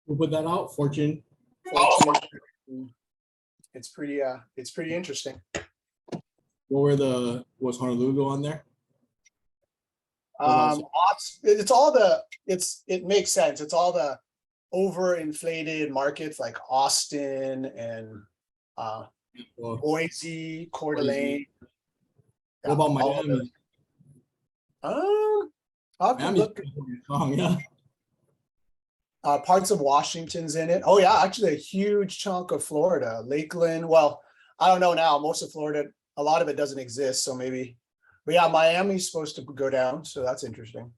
Who put that out? Fortune. It's pretty interesting. Was Honolulu on there? It makes sense. It's all the overinflated markets like Austin and Boise, Coeur d'Alene. What about Miami? I'll have to look. Yeah. Parts of Washington's in it. Oh yeah, actually a huge chunk of Florida, Lakeland. Well, I don't know now. Most of Florida, a lot of it doesn't exist, so maybe. But yeah, Miami's supposed to go down, so that's interesting.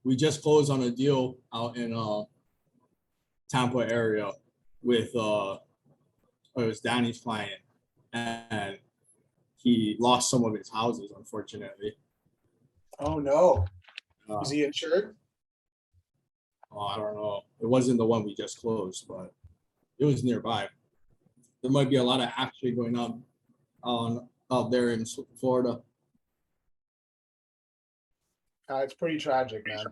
We just closed on a deal out in Tampa area with it was Danny's client, and he lost some of his houses, unfortunately. Oh no. Is he insured? I don't know. It wasn't the one we just closed, but it was nearby. There might be a lot of action going on out there in Florida. It's pretty tragic, man.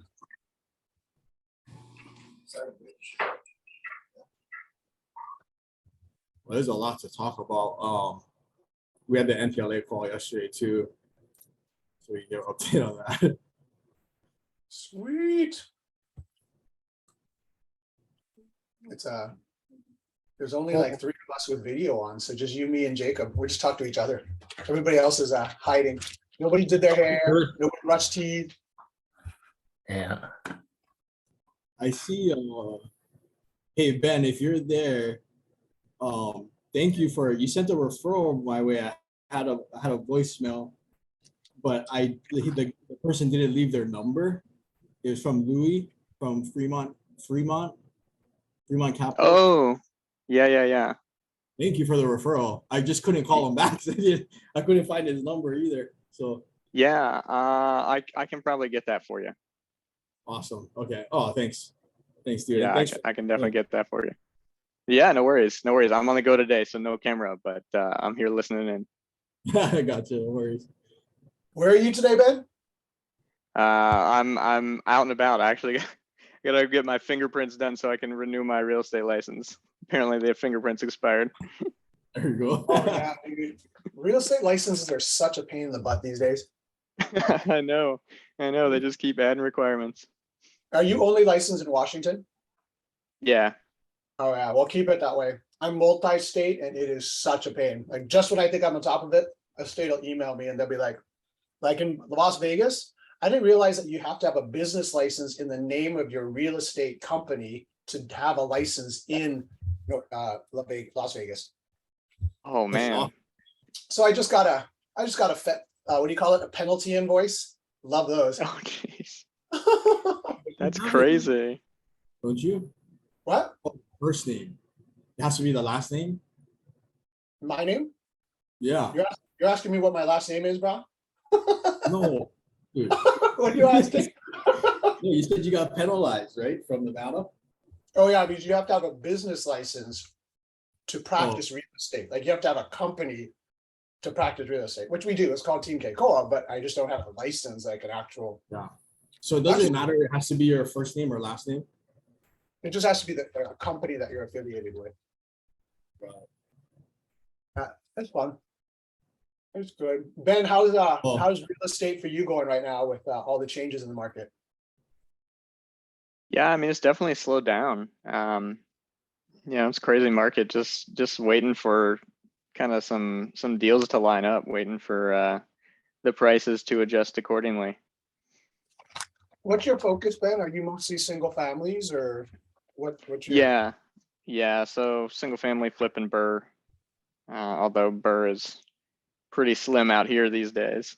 Well, there's a lot to talk about. We had the NPLA call yesterday too, so we get an update on that. Sweet. It's there's only like 3 of us with video on, so just you, me, and Jacob. We just talk to each other. Everybody else is hiding. Nobody did their hair. Nobody brushed teeth. Yeah. I see. Hey Ben, if you're there, thank you you sent a referral my way. I had a voicemail, but the person didn't leave their number. It was from Louis from Fremont Capital. Oh, yeah. Thank you for the referral. I just couldn't call him back. I couldn't find his number either. So yeah, I can probably get that for you. Awesome. Okay. Oh, thanks, dude. Yeah, thanks I can definitely get that for you. Yeah, no worries. I'm on the go today, so no camera, but I'm here listening in. I got you. No worries. Where are you today, Ben? I'm out and about. I actually gotta get my fingerprints done so I can renew my real estate license. Apparently, the fingerprints expired. There you go. Oh, yeah, dude. Real estate licenses are such a pain in the butt these days. I know. They just keep adding requirements. Are you only licensed in Washington? Yeah. Oh yeah, well keep it that way. I'm multi-state and it is such a pain. Like just when I think I'm on top of it, a state will email me and they'll be like in Las Vegas, I didn't realize that you have to have a business license in the name of your real estate company to have a license in Las Vegas. Oh man. So I just got a what do you call it? A penalty invoice. Love those. Oh jeez. That's crazy. Don't you? What? First name. It has to be the last name. My name? Yeah. You're asking me what my last name is, bro? No. Dude. What are you asking? No, you said you got penalized, right? From Nevada? Oh yeah, because you have to have a business license to practice real estate. Like you have to have a company to practice real estate, which we do. It's called Team K Co-op, but I just don't have a license like an actual. Yeah. So it doesn't matter. It has to be your first name or last name. It just has to be the company that you're affiliated with. That's fun. That's good. Ben, how's real estate for you going right now with all the changes in the market? Yeah, I mean it's definitely slowed down. It's crazy market. Just waiting for kind of some deals to line up, waiting for the prices to adjust accordingly. What's your focus, Ben? Are you mostly single families or what's your... Yeah. So single family flip and burr, although burr is pretty slim out here these days.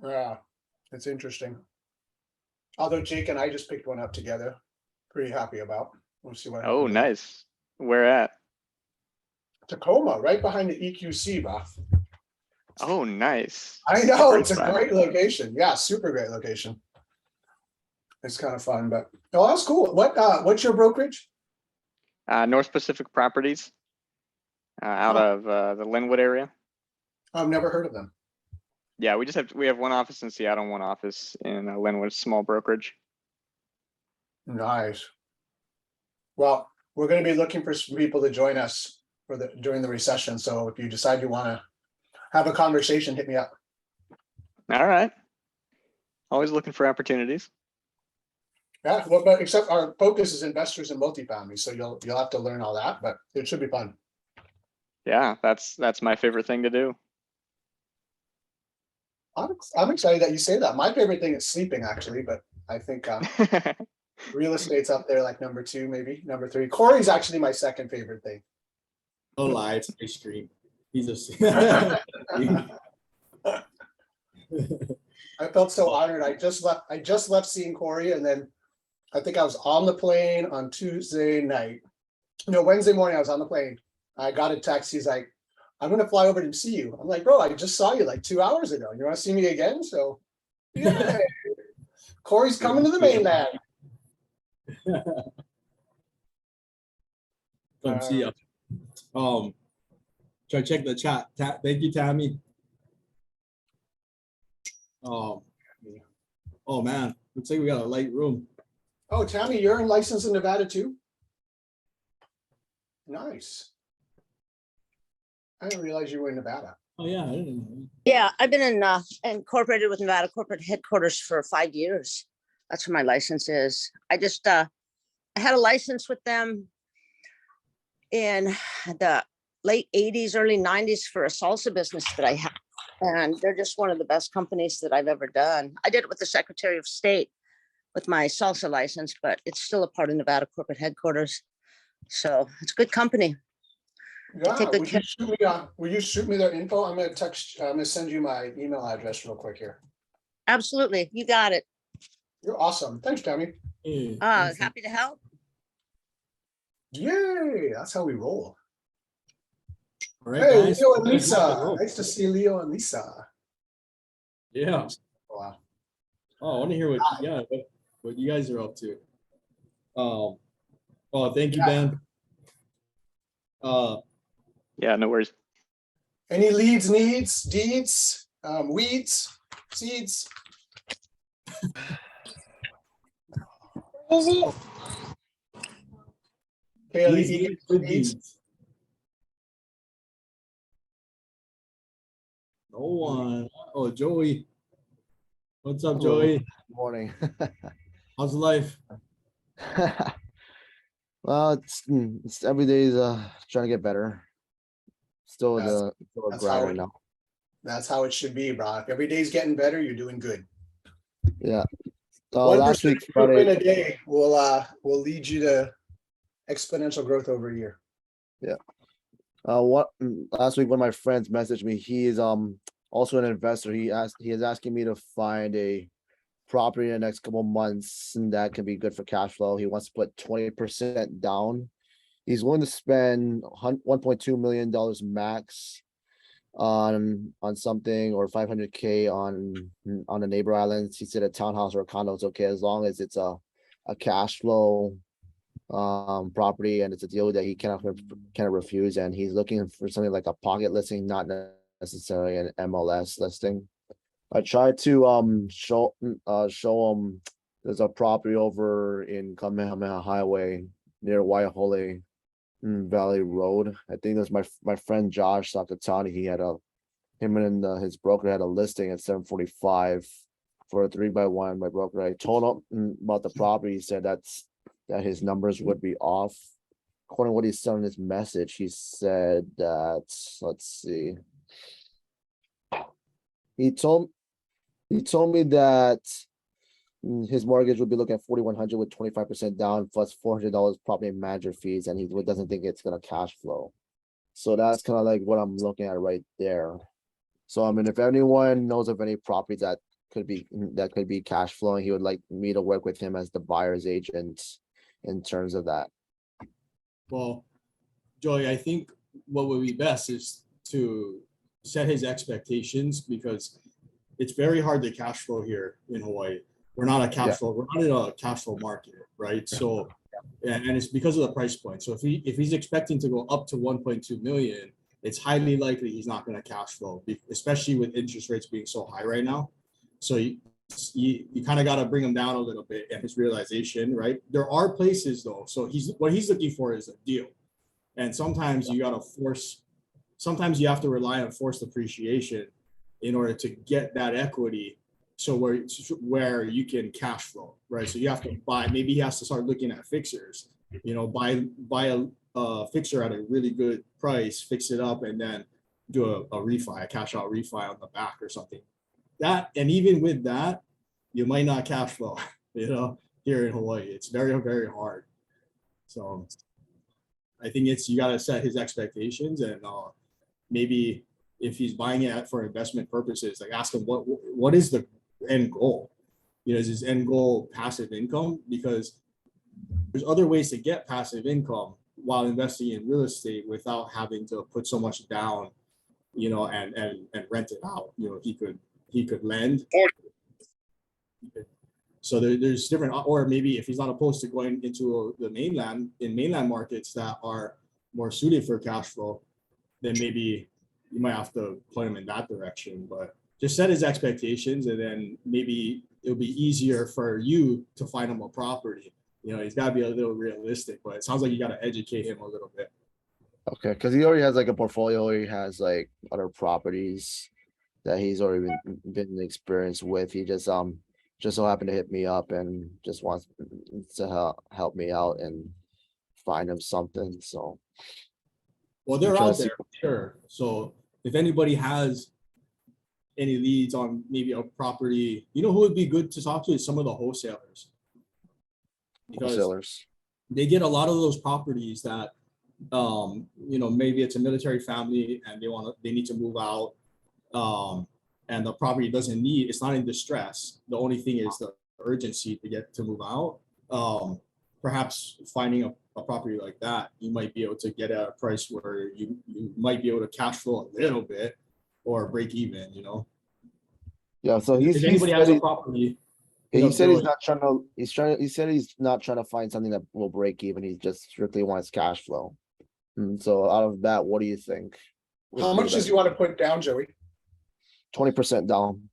Yeah, it's interesting. Although Jake and I just picked one up together, pretty happy about. We'll see what happens. Oh, nice. Where at? Tacoma, right behind the EQC, bro. Oh, nice. I know, it's a great location. Yeah, super great location. It's kind of fun, but that's cool. What's your brokerage? North Pacific Properties, out of the Linwood area. I've never heard of them. Yeah, we have one office in Seattle, and one office in Linwood, small brokerage. Nice. Well, we're gonna be looking for some people to join us for during the recession, so if you decide you wanna have a conversation, hit me up. All right. Always looking for opportunities. Yeah, well, but except our focus is investors and multifamily, so you'll have to learn all that, but it should be fun. Yeah, that's my favorite thing to do. I'm excited that you say that. My favorite thing is sleeping, actually, but I think real estate's up there like number 2, maybe number 3. Corey's actually my second favorite thing. Don't lie, it's ice cream. He's a. I felt so honored. I just left seeing Corey, and then I think I was on the plane on Tuesday night. No, Wednesday morning I was on the plane. I got a text. He's like, "I'm gonna fly over to see you." I'm like, "Bro, I just saw you like 2 hours ago. You want to see me again?" So, yeah, Corey's coming to the mainland. Come see ya. Try to check the chat. Thank you, Tammy. Oh man, looks like we got a light room. Oh, Tammy, you're licensed in Nevada too? Nice. I didn't realize you were in Nevada. Oh yeah, I didn't know. Yeah, I've been incorporated with Nevada corporate headquarters for 5 years. That's where my license is. I just I had a license with them in the late 80s, early 90s for a salsa business that I had. And they're just one of the best companies that I've ever done. I did it with the Secretary of State with my salsa license, but it's still a part of Nevada corporate headquarters. So it's a good company. Yeah, Take good will you shoot me their info? I'm gonna send you my email address real quick here. Absolutely. You got it. You're awesome. Thanks, Tammy. Hey, thanks. Happy to help. Yay, that's how we roll. All right, Hey, guys. Leo and Lisa. Nice to see Leo and Lisa. Yeah. Wow. Oh, I want to hear what you guys are up to. Thank you, Ben. Yeah, no worries. Any leads, needs, deeds, weeds, seeds? Kaylee, These good needs. deeds. No one. Oh, Joey. What's up, Hello. Joey? Morning. How's life? Well, it's every day is trying to get better. Still That's- still a that's grind how right it- now. That's how it should be, bro. If every day's getting better, you're doing good. Yeah. 1% Last week improvement Friday. a day will lead you to exponential growth over a year. Last week one of my friends messaged me. He is also an investor. He is asking me to find a property in the next couple months, and that can be good for cash flow. He wants to put 20% down. He's willing to spend $1.2 million max on something, or 500K on the neighbor islands. He said a townhouse or a condo is okay as long as it's a cash flow property and it's a deal that he cannot refuse. And he's looking for something like a pocket listing, not necessarily an MLS listing. I tried to show him there's a property over in Kamehameha Highway near Waihole Valley Road. I think that's my friend Josh Sakatani. Him and his broker had a listing at 745 for a 3x1. My broker, I told him about the property. He said that his numbers would be off. According to what he's selling his message, he said that, let's see. He told me that his mortgage would be looking at 4,100 with 25% down plus $400 property manager fees, and he doesn't think it's gonna cash flow. So that's kind of like what I'm looking at right there. So I mean, if anyone knows of any properties that could be cash flowing, he would like me to work with him as the buyer's agent in terms of that. Well, Joey, I think what would be best is to set his expectations, because it's very hard to cash flow here in Hawaii. We're not we're not in a cash flow market, right? So, and it's because of the price point. So if he's expecting to go up to 1.2 million, it's highly likely he's not going to cash flow, especially with interest rates being so high right now. So you kind of got to bring him down a little bit and his realization, right? There are places though. So what he's looking for is a deal. And sometimes you got to sometimes you have to rely on forced appreciation in order to get that equity. So where you can cash flow, right? So you have to buy, maybe he has to start looking at fixers, buy a fixture at a really good price, fix it up, and then do a refi, a cash out refi on the back or something. That, and even with that, you might not cash flow, here in Hawaii. It's very, very hard. So I think you got to set his expectations, and maybe if he's buying it for investment purposes, like ask him what is the end goal? Is his end goal passive income? Because there's other ways to get passive income while investing in real estate without having to put so much down, and rent it out. He could lend. So there's different, or maybe if he's not opposed to going into the mainland markets that are more suited for cash flow, then maybe you might have to point him in that direction. But just set his expectations, and then maybe it'll be easier for you to find him a property. He's got to be a little realistic, but it sounds like you got to educate him a little bit. Okay, because he already has like a portfolio where he has like other properties that he's already been experienced with. He just so happened to hit me up and just wants to help me out and find him something. So Well, they're I'm trying out to see- there, sure. So if anybody has any leads on maybe a property, who would be good to talk to is some of the wholesalers. Because wholesalers. they get a lot of those properties that, maybe it's a military family and they need to move out. And the property it's not in distress. The only thing is the urgency to move out. Perhaps finding a property like that, you might be able to get at a price where you might be able to cash flow a little bit or break even, Yeah, so If anybody has a property, he said he's build- not trying to. He said he's not trying to find something that will break even. He just strictly wants cash flow. So out of that, what do you think? How much does he want to put down, Joey? 20% down.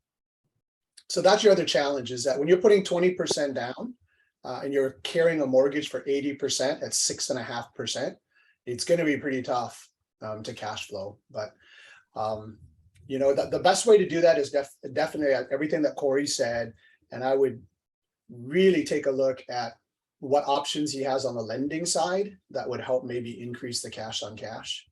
So that's your other challenge, is that when you're putting 20% down and you're carrying a mortgage for 80% at 6.5%, it's going to be pretty tough to cash flow. But the best way to do that is definitely everything that Corey said. And I would really take a look at what options he has on the lending side that would help maybe increase the cash on cash.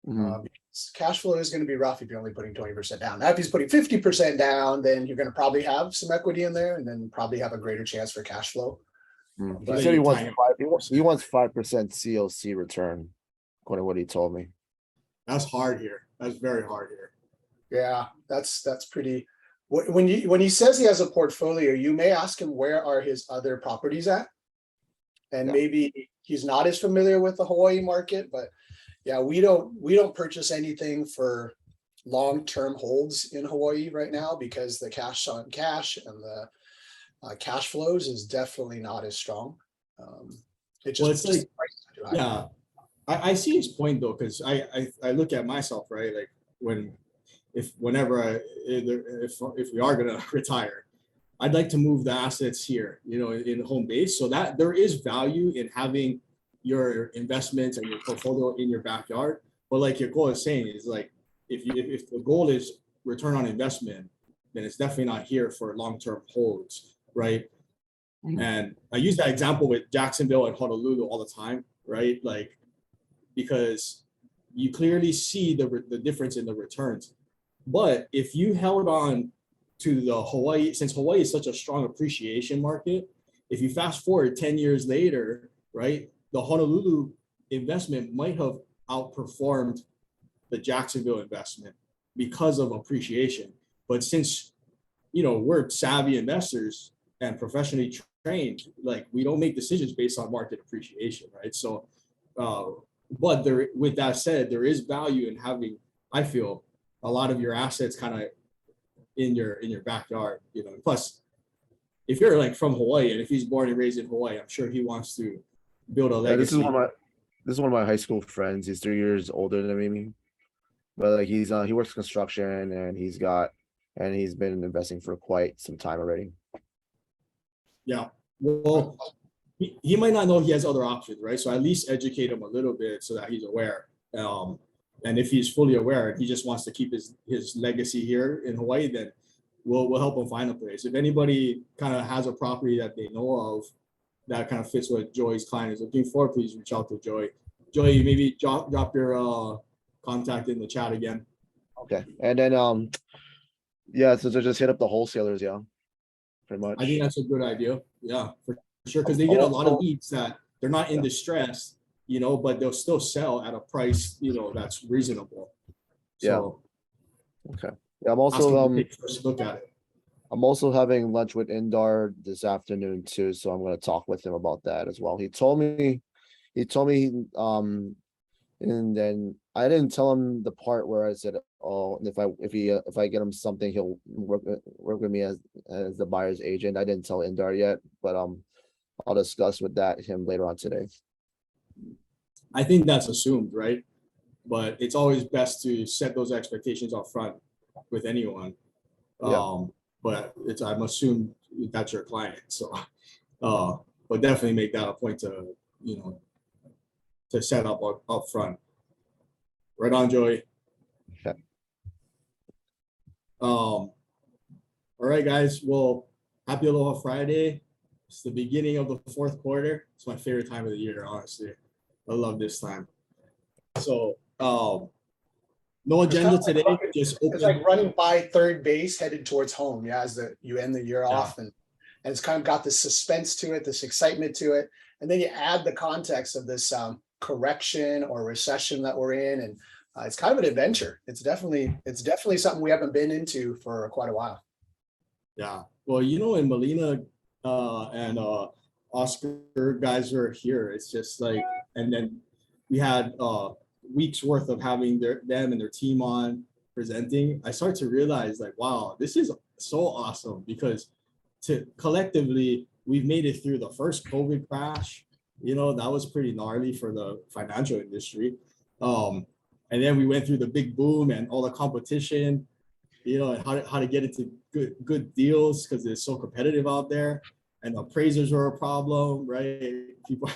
Because cash flow is going to be rough if you're only putting 20% down. Now, if he's putting 50% down, then you're going to probably have some equity in there and then probably have a greater chance for cash flow. He But said he you wants time- 5. He wants 5% COC return, according to what he told me. that's hard here. That's very hard here. Yeah, that's pretty. When he says he has a portfolio, you may ask him where are his other properties at, and Yeah. maybe he's not as familiar with the Hawaii market. But yeah, we don't purchase anything for long-term holds in Hawaii right now because the cash on cash and the cash flows is definitely not as strong. It Well, just, it's like- prices are too high. Yeah, I see his point though, because I look at myself, right? Like if we are gonna retire, I'd like to move the assets here, in home base, so that there is value in having your investments and your portfolio in your backyard. But like your goal is saying, is like if the goal is return on investment, then it's definitely not here for long-term holds, right? And I use that example with Jacksonville and Honolulu all the time, right? Like, because you clearly see the difference in the returns. But if you held on to the Hawaii, since Hawaii is such a strong appreciation market, if you fast forward 10 years later, right, the Honolulu investment might have outperformed the Jacksonville investment because of appreciation. But since, we're savvy investors and professionally trained, like we don't make decisions based on market appreciation, right? So, but with that said, there is value in having, I feel, a lot of your assets kind of in your backyard, Plus, if you're like from Hawaii and if he's born and raised in Hawaii, I'm sure he wants to build a Yeah, legacy. this is one of my high school friends. He's 3 years older than me, but like he works construction and he's got and he's been investing for quite some time already. Yeah, well, he might not know he has other options, right? So at least educate him a little bit so that he's aware. And if he's fully aware and he just wants to keep his legacy here in Hawaii, then we'll help him find a place. If anybody kind of has a property that they know of that kind of fits what Joey's client is looking for, please reach out to Joey. Joey, maybe drop your contact in the chat again. Okay, and then yeah, so just hit up the wholesalers, yeah, pretty much. I think that's a good idea. Yeah, for sure, because they get a lot of leads that they're not in Yeah. distress, but they'll still sell at a price, that's reasonable. Yeah. So Okay. Yeah, I'm ask them also to take a first look at it. I'm also having lunch with Indar this afternoon too, so I'm gonna talk with him about that as well. He told me, and then I didn't tell him the part where I said, oh, if I get him something, he'll work with me as the buyer's agent. I didn't tell Indar yet, but I'll discuss with him later on today. I think that's assumed, right? But it's always best to set those expectations up front with anyone. Yeah. But I'm assuming that's your client, so but definitely make that a point to to set up front. Right on, Joey. Okay. All right, guys. Well, happy Aloha Friday. It's the beginning of the fourth quarter. It's my favorite time of the year, honestly. I love this time. So, no agenda today. Just It's like running by third base headed towards home. Yeah, as you end the year off, and it's kind of got this suspense to it, this excitement to it, and then you add the context of this correction or recession that we're in, and it's kind of an adventure. It's definitely something we haven't been into for quite a while. Yeah. Well, in Molina and Oscar guys were here. It's just like, and then we had weeks worth of having them and their team on presenting. I started to realize like, wow, this is so awesome because collectively we've made it through the first COVID crash. That was pretty gnarly for the financial industry. And then we went through the big boom and all the competition, and how to get into good deals because it's so competitive out there, and the appraisers were a problem, right? People,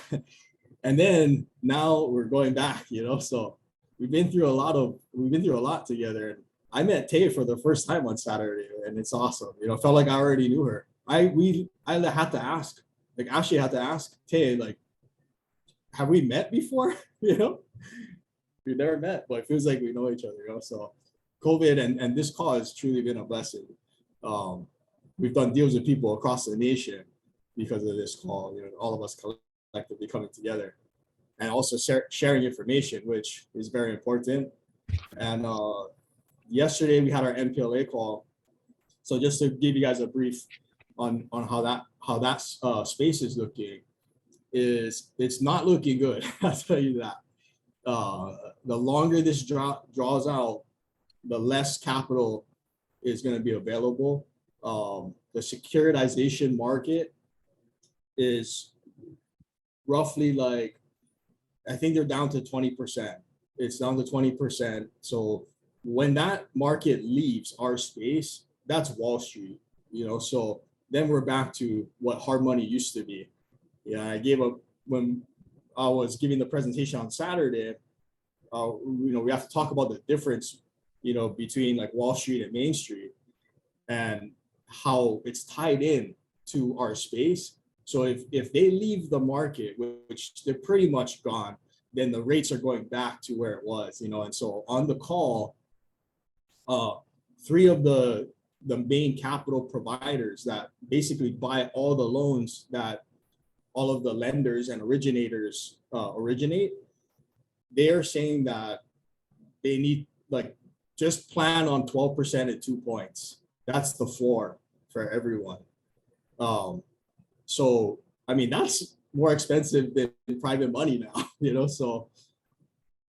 and then now we're going back, so we've been through a lot together. And I met Tay for the first time on Saturday, and it's awesome. Felt like I already knew her. I had to ask, like Ashley had to ask Tay, like, have we met before? We've never met, but it feels like we know each other, So COVID and this call has truly been a blessing. We've done deals with people across the nation because of this call, all of us collectively coming together and also sharing information, which is very important. And yesterday we had our MPLA call. So just to give you guys a brief on how that space is looking, it's not looking good. I'll tell you that. The longer this draws out, the less capital is going to be available. The securitization market is roughly like, I think they're down to 20%. It's down to 20%. So when that market leaves our space, that's Wall Street, so then we're back to what hard money used to be. Yeah, when I was giving the presentation on Saturday, we have to talk about the difference, between like Wall Street and Main Street and how it's tied in to our space. So if they leave the market, which they're pretty much gone, then the rates are going back to where it was, and so on the call, three of the main capital providers that basically buy all the loans that all of the lenders and originators originate, they are saying that they need, like, just plan on 12% at 2 points. That's the floor for everyone. So I mean, that's more expensive than private money now, so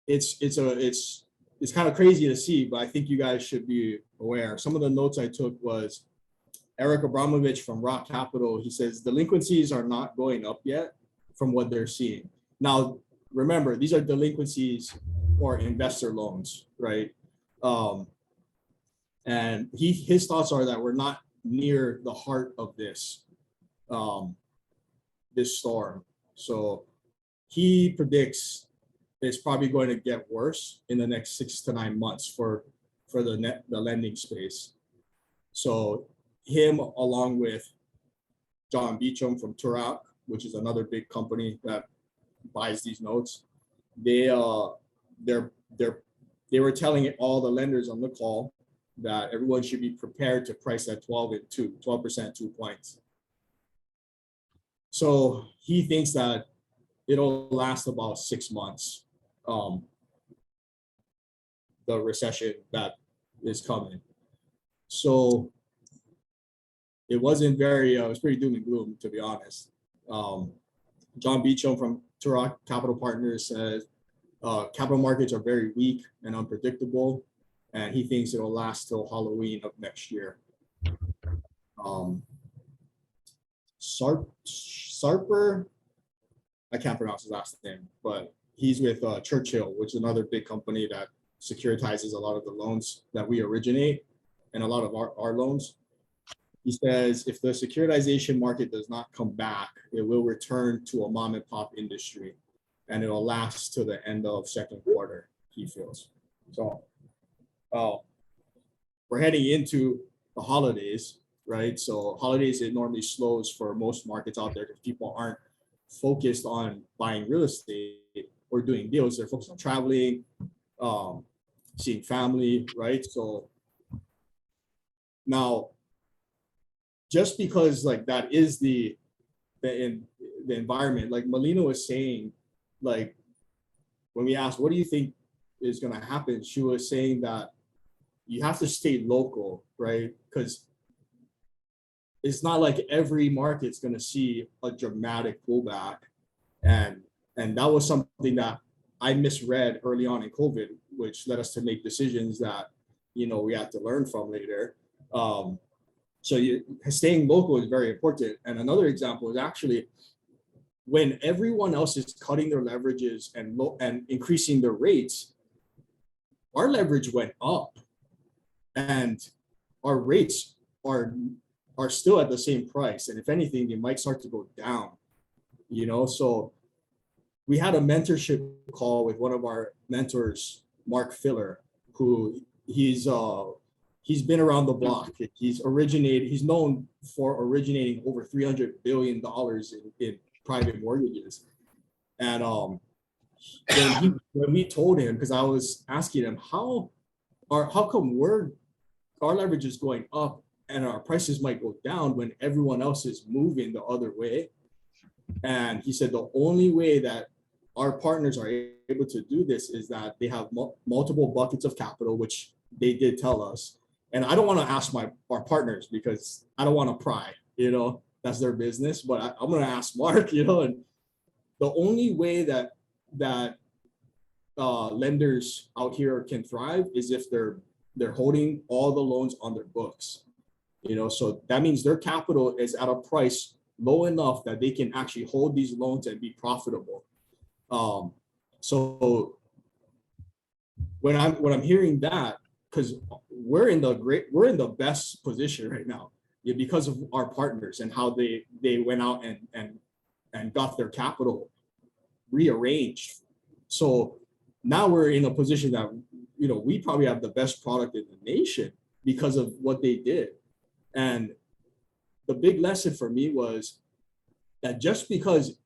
it's kind of crazy to see, but I think you guys should be aware. Some of the notes I took was Eric Abramovich from Rock Capital. He says delinquencies are not going up yet from what they're seeing. Now, remember, these are delinquencies or investor loans, right? And his thoughts are that we're not near the heart of this this storm. So he predicts it's probably going to get worse in the next 6 to 9 months for the lending space. So him, along with John Beecham from Turak, which is another big company that buys these notes, they were telling all the lenders on the call that everyone should be prepared to price at 12% 2 points. So he thinks that it'll last about 6 months, the recession that is coming. So it wasn't very, it was pretty doom and gloom, to be honest. John Beecham from Turak Capital Partners says capital markets are very weak and unpredictable, and he thinks it'll last till Halloween of next year. Sarper, I can't pronounce his last name, but he's with Churchill, which is another big company that securitizes a lot of the loans that we originate and a lot of our loans. He says if the securitization market does not come back, it will return to a mom and pop industry, and it'll last till the end of second quarter, he feels. So we're heading into the holidays, right? So holidays, it normally slows for most markets out there because people aren't focused on buying real estate or doing deals. They're focused on traveling, seeing family, right? So now, just because like that is the environment, like Melina was saying, like when we asked, what do you think is going to happen? She was saying that you have to stay local, right? Because it's not like every market's going to see a dramatic pullback. And that was something that I misread early on in COVID, which led us to make decisions that, you know, we had to learn from later. So staying local is very important. And another example is actually when everyone else is cutting their leverages and increasing their rates, our leverage went up and our rates are still at the same price. And if anything, they might start to go down, you know? So we had a mentorship call with one of our mentors, Mark Filler, who he's been around the block. He's known for originating over $300 billion in private mortgages. And when we told him, because I was asking him, how come our leverage is going up and our prices might go down when everyone else is moving the other way? And he said the only way that our partners are able to do this is that they have multiple buckets of capital, which they did tell us. And I don't want to ask our partners because I don't want to pry, you know, that's their business. But I'm going to ask Mark, you know, and the only way that lenders out here can thrive is if they're holding all the loans on their books, you know. So that means their capital is at a price low enough that they can actually hold these loans and be profitable. So when I'm hearing that, because we're in the best position right now, yeah, because of our partners and how they went out and got their capital rearranged. So now we're in a position that, you know, we probably have the best product in the nation because of what they did. And the big lesson for me was that just because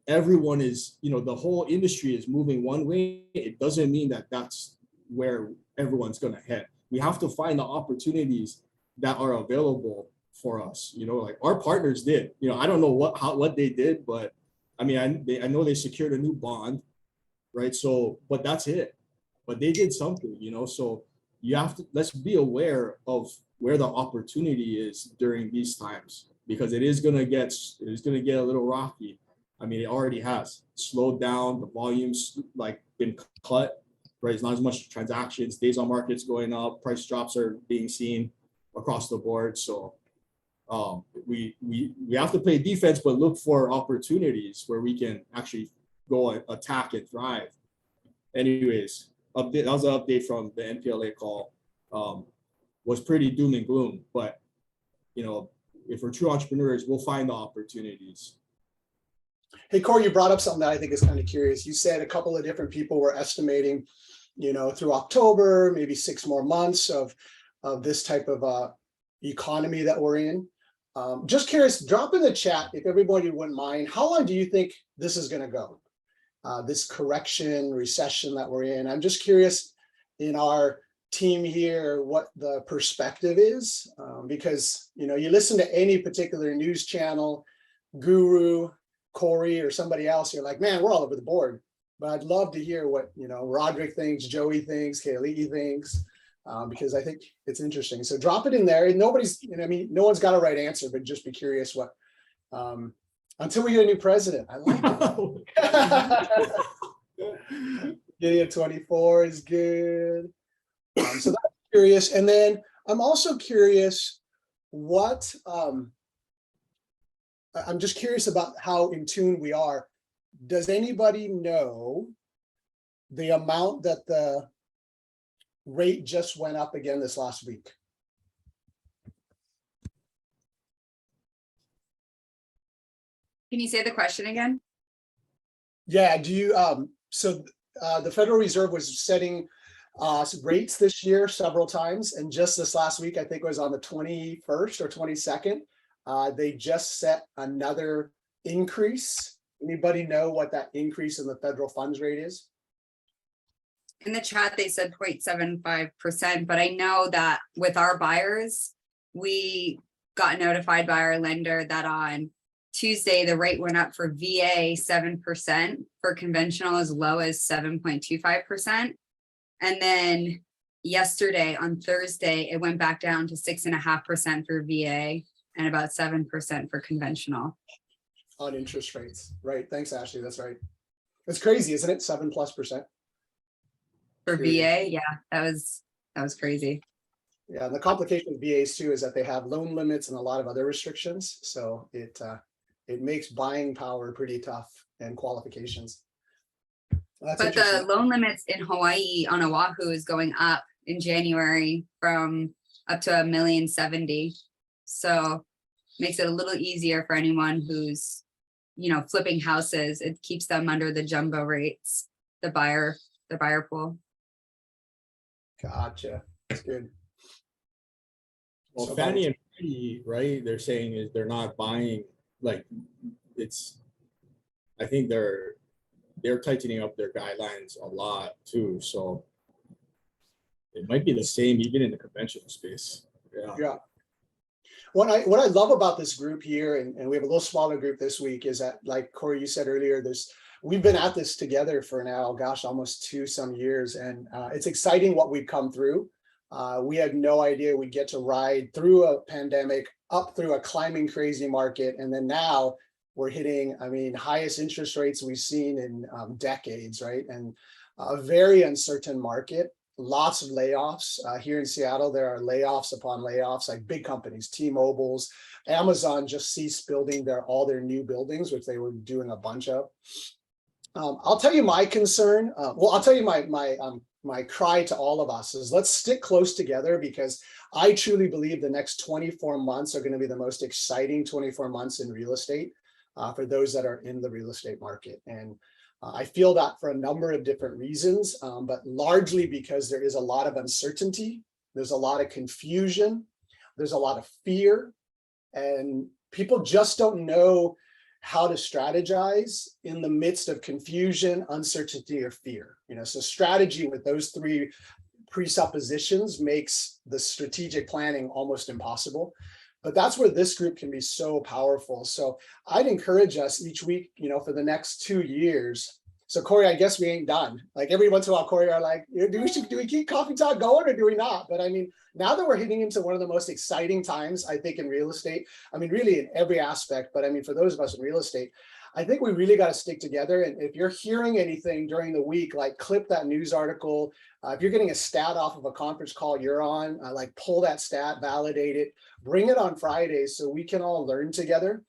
everyone is, you know, the whole industry is moving one way, it doesn't mean that that's where everyone's going to head. We have to find the opportunities that are available for us. You know, like our partners did, you know, I don't know what they did, but I mean, I know they secured a new bond, right? So, but that's it. But they did something, you know, so let's be aware of where the opportunity is during these times, because it is going to get a little rocky. I mean, it already has slowed down. The volumes like been cut, right? It's not as much transactions, days on markets going up, price drops are being seen across the board. So we have to play defense, but look for opportunities where we can actually go attack and thrive. Anyways, that was an update from the NPLA call. was pretty doom and gloom. But, you know, if we're true entrepreneurs, we'll find the opportunities. Hey, Corey, you brought up something that I think is kind of curious. You said a couple of different people were estimating, you know, through October, maybe 6 more months of this type of economy that we're in. Just curious, drop in the chat if everybody wouldn't mind. How long do you think this is going to go? This correction, recession that we're in. I'm just curious in our team here what the perspective is, because, you know, you listen to any particular news channel, Guru, Corey, or somebody else, you're like, man, we're all over the board. But I'd love to hear what, you know, Roderick thinks, Joey thinks, Kaylee thinks, because I think it's interesting. So drop it in there. And nobody's, you know, I mean, no one's got a right answer, but just be curious what, until we get a new president. I like it. Getting a 24 is good. So that's curious. And then I'm also curious what, I'm just curious about how in tune we are. Does anybody know the amount that the rate just went up again this last week? Can you say the question again? Yeah, do you, so the Federal Reserve was setting rates this year several times, and just this last week, I think it was on the 21st or 22nd, they just set another increase. Anybody know what that increase in the federal funds rate is? In the chat, they said 0.75%, but I know that with our buyers, we got notified by our lender that on Tuesday, the rate went up for VA 7%, for conventional as low as 7.25%. And then yesterday on Thursday, it went back down to 6.5% for VA and about 7% for conventional. On interest rates, right? Thanks, Ashley. That's right. It's crazy, isn't it? 7+%. For Crazy. VA, yeah, that was crazy. Yeah, and the complication with VAs too is that they have loan limits and a lot of other restrictions. So it makes buying power pretty tough and qualifications. That's But the interesting. loan limits in Hawaii on Oahu is going up in January from up to $1,070,000. So makes it a little easier for anyone who's, you know, flipping houses. It keeps them under the jumbo rates, the buyer pool. Gotcha. That's good. Well, So Fannie and Freddie, right? They're saying is they're not buying, like, it's, I think they're tightening up their guidelines a lot too. So it might be the same even in the conventional space. Yeah. Yeah. What I love about this group here, and we have a little smaller group this week, is that, like Corey, you said earlier, we've been at this together for now, gosh, almost 2 some years. And it's exciting what we've come through. We had no idea we'd get to ride through a pandemic, up through a climbing crazy market. And then now we're hitting, I mean, highest interest rates we've seen in decades, right? And a very uncertain market. Lots of layoffs here in Seattle. There are layoffs upon layoffs, like big companies, T-Mobile's, Amazon just ceased building all their new buildings, which they were doing a bunch of. I'll tell you my concern. Well, I'll tell you my cry to all of us is let's stick close together, because I truly believe the next 24 months are going to be the most exciting 24 months in real estate for those that are in the real estate market. And I feel that for a number of different reasons, but largely because there is a lot of uncertainty. There's a lot of confusion. There's a lot of fear, and people just don't know how to strategize in the midst of confusion, uncertainty, or fear. You know, so strategy with those 3 presuppositions makes the strategic planning almost impossible. But that's where this group can be so powerful. So I'd encourage us each week, you know, for the next 2 years. So Corey, I guess we ain't done. Like every once in a while, Corey are like, do we keep Coffee Talk going or do we not? But I mean, now that we're hitting into one of the most exciting times, I think, in real estate, I mean, really in every aspect, but I mean, for those of us in real estate, I think we really got to stick together. And if you're hearing anything during the week, like clip that news article. If you're getting a stat off of a conference call you're on, like pull that stat, validate it, bring it on Fridays so we can all learn together.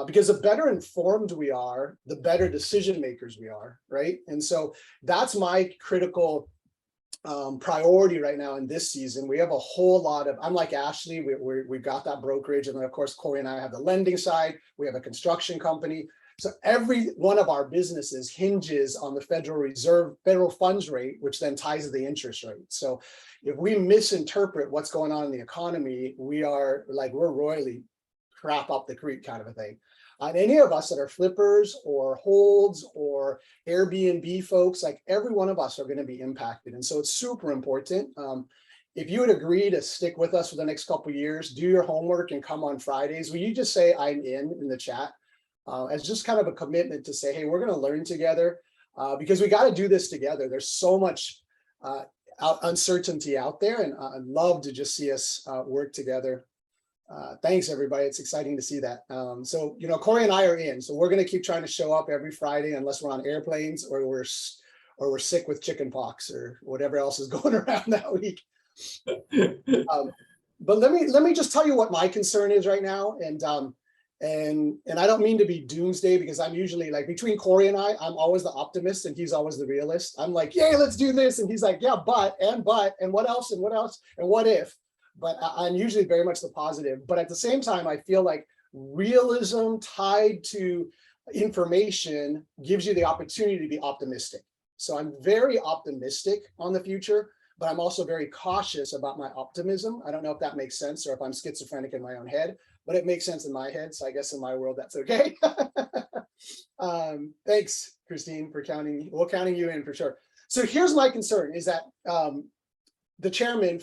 Because the better informed we are, the better decision makers we are, right? And so that's my critical priority right now in this season. We have a whole lot of, I'm like Ashley, we've got that brokerage. And then of course, Corey and I have the lending side. We have a construction company. So every one of our businesses hinges on the Federal Reserve, federal funds rate, which then ties to the interest rate. So if we misinterpret what's going on in the economy, we're royally crap up the creek kind of a thing. And any of us that are flippers or holds or Airbnb folks, like every one of us are going to be impacted. And so it's super important. If you would agree to stick with us for the next couple of years, do your homework and come on Fridays, will you just say I'm in the chat? As just kind of a commitment to say, hey, we're going to learn together because we got to do this together. There's so much uncertainty out there, and I'd love to just see us work together. Thanks, everybody. It's exciting to see that. So, you know, Corey and I are in, so we're going to keep trying to show up every Friday unless we're on airplanes or we're sick with chicken pox or whatever else is going around that week. But let me just tell you what my concern is right now. And I don't mean to be doomsday because I'm usually like between Corey and I'm always the optimist and he's always the realist. I'm like, yay, let's do this. And he's like, yeah, but, and what else, and what if? But I'm usually very much the positive. But at the same time, I feel like realism tied to information gives you the opportunity to be optimistic. So I'm very optimistic on the future, but I'm also very cautious about my optimism. I don't know if that makes sense or if I'm schizophrenic in my own head, but it makes sense in my head. So I guess in my world, that's okay. Thanks, Christine, for counting. We're counting you in for sure. So here's my concern is that the chairman,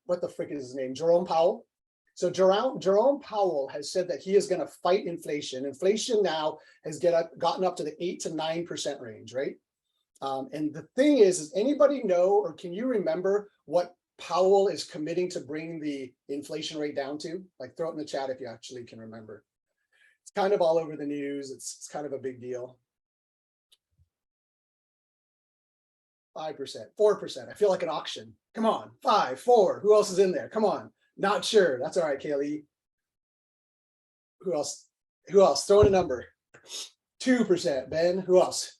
what the frick is his name? Jerome Powell. So Jerome Powell has said that he is going to fight inflation. Inflation now has gotten up to the 8 to 9% range, right? And the thing is anybody know, or can you remember what Powell is committing to bring the inflation rate down to? Like throw it in the chat if you actually can remember. It's kind of all over the news. It's kind of a big deal. 5%, 4%. I feel like an auction. Come on, 5, 4. Who else is in there? Come on. Not sure. That's all right, Kaylee. Who else? Who else? Throw in a number. 2%, Ben. Who else?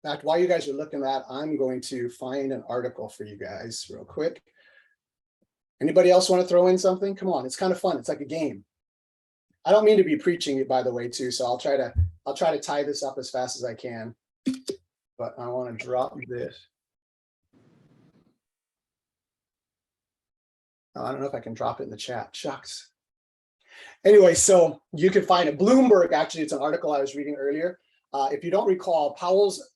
In fact, while you guys are looking at that, I'm going to find an article for you guys real quick. Anybody else want to throw in something? Come on, it's kind of fun. It's like a game. I don't mean to be preaching it, by the way, too. So I'll try to tie this up as fast as I can. But I want to drop this. I don't know if I can drop it in the chat. Shucks. Anyway, so you can find it. Bloomberg, actually, it's an article I was reading earlier. If you don't recall, Powell's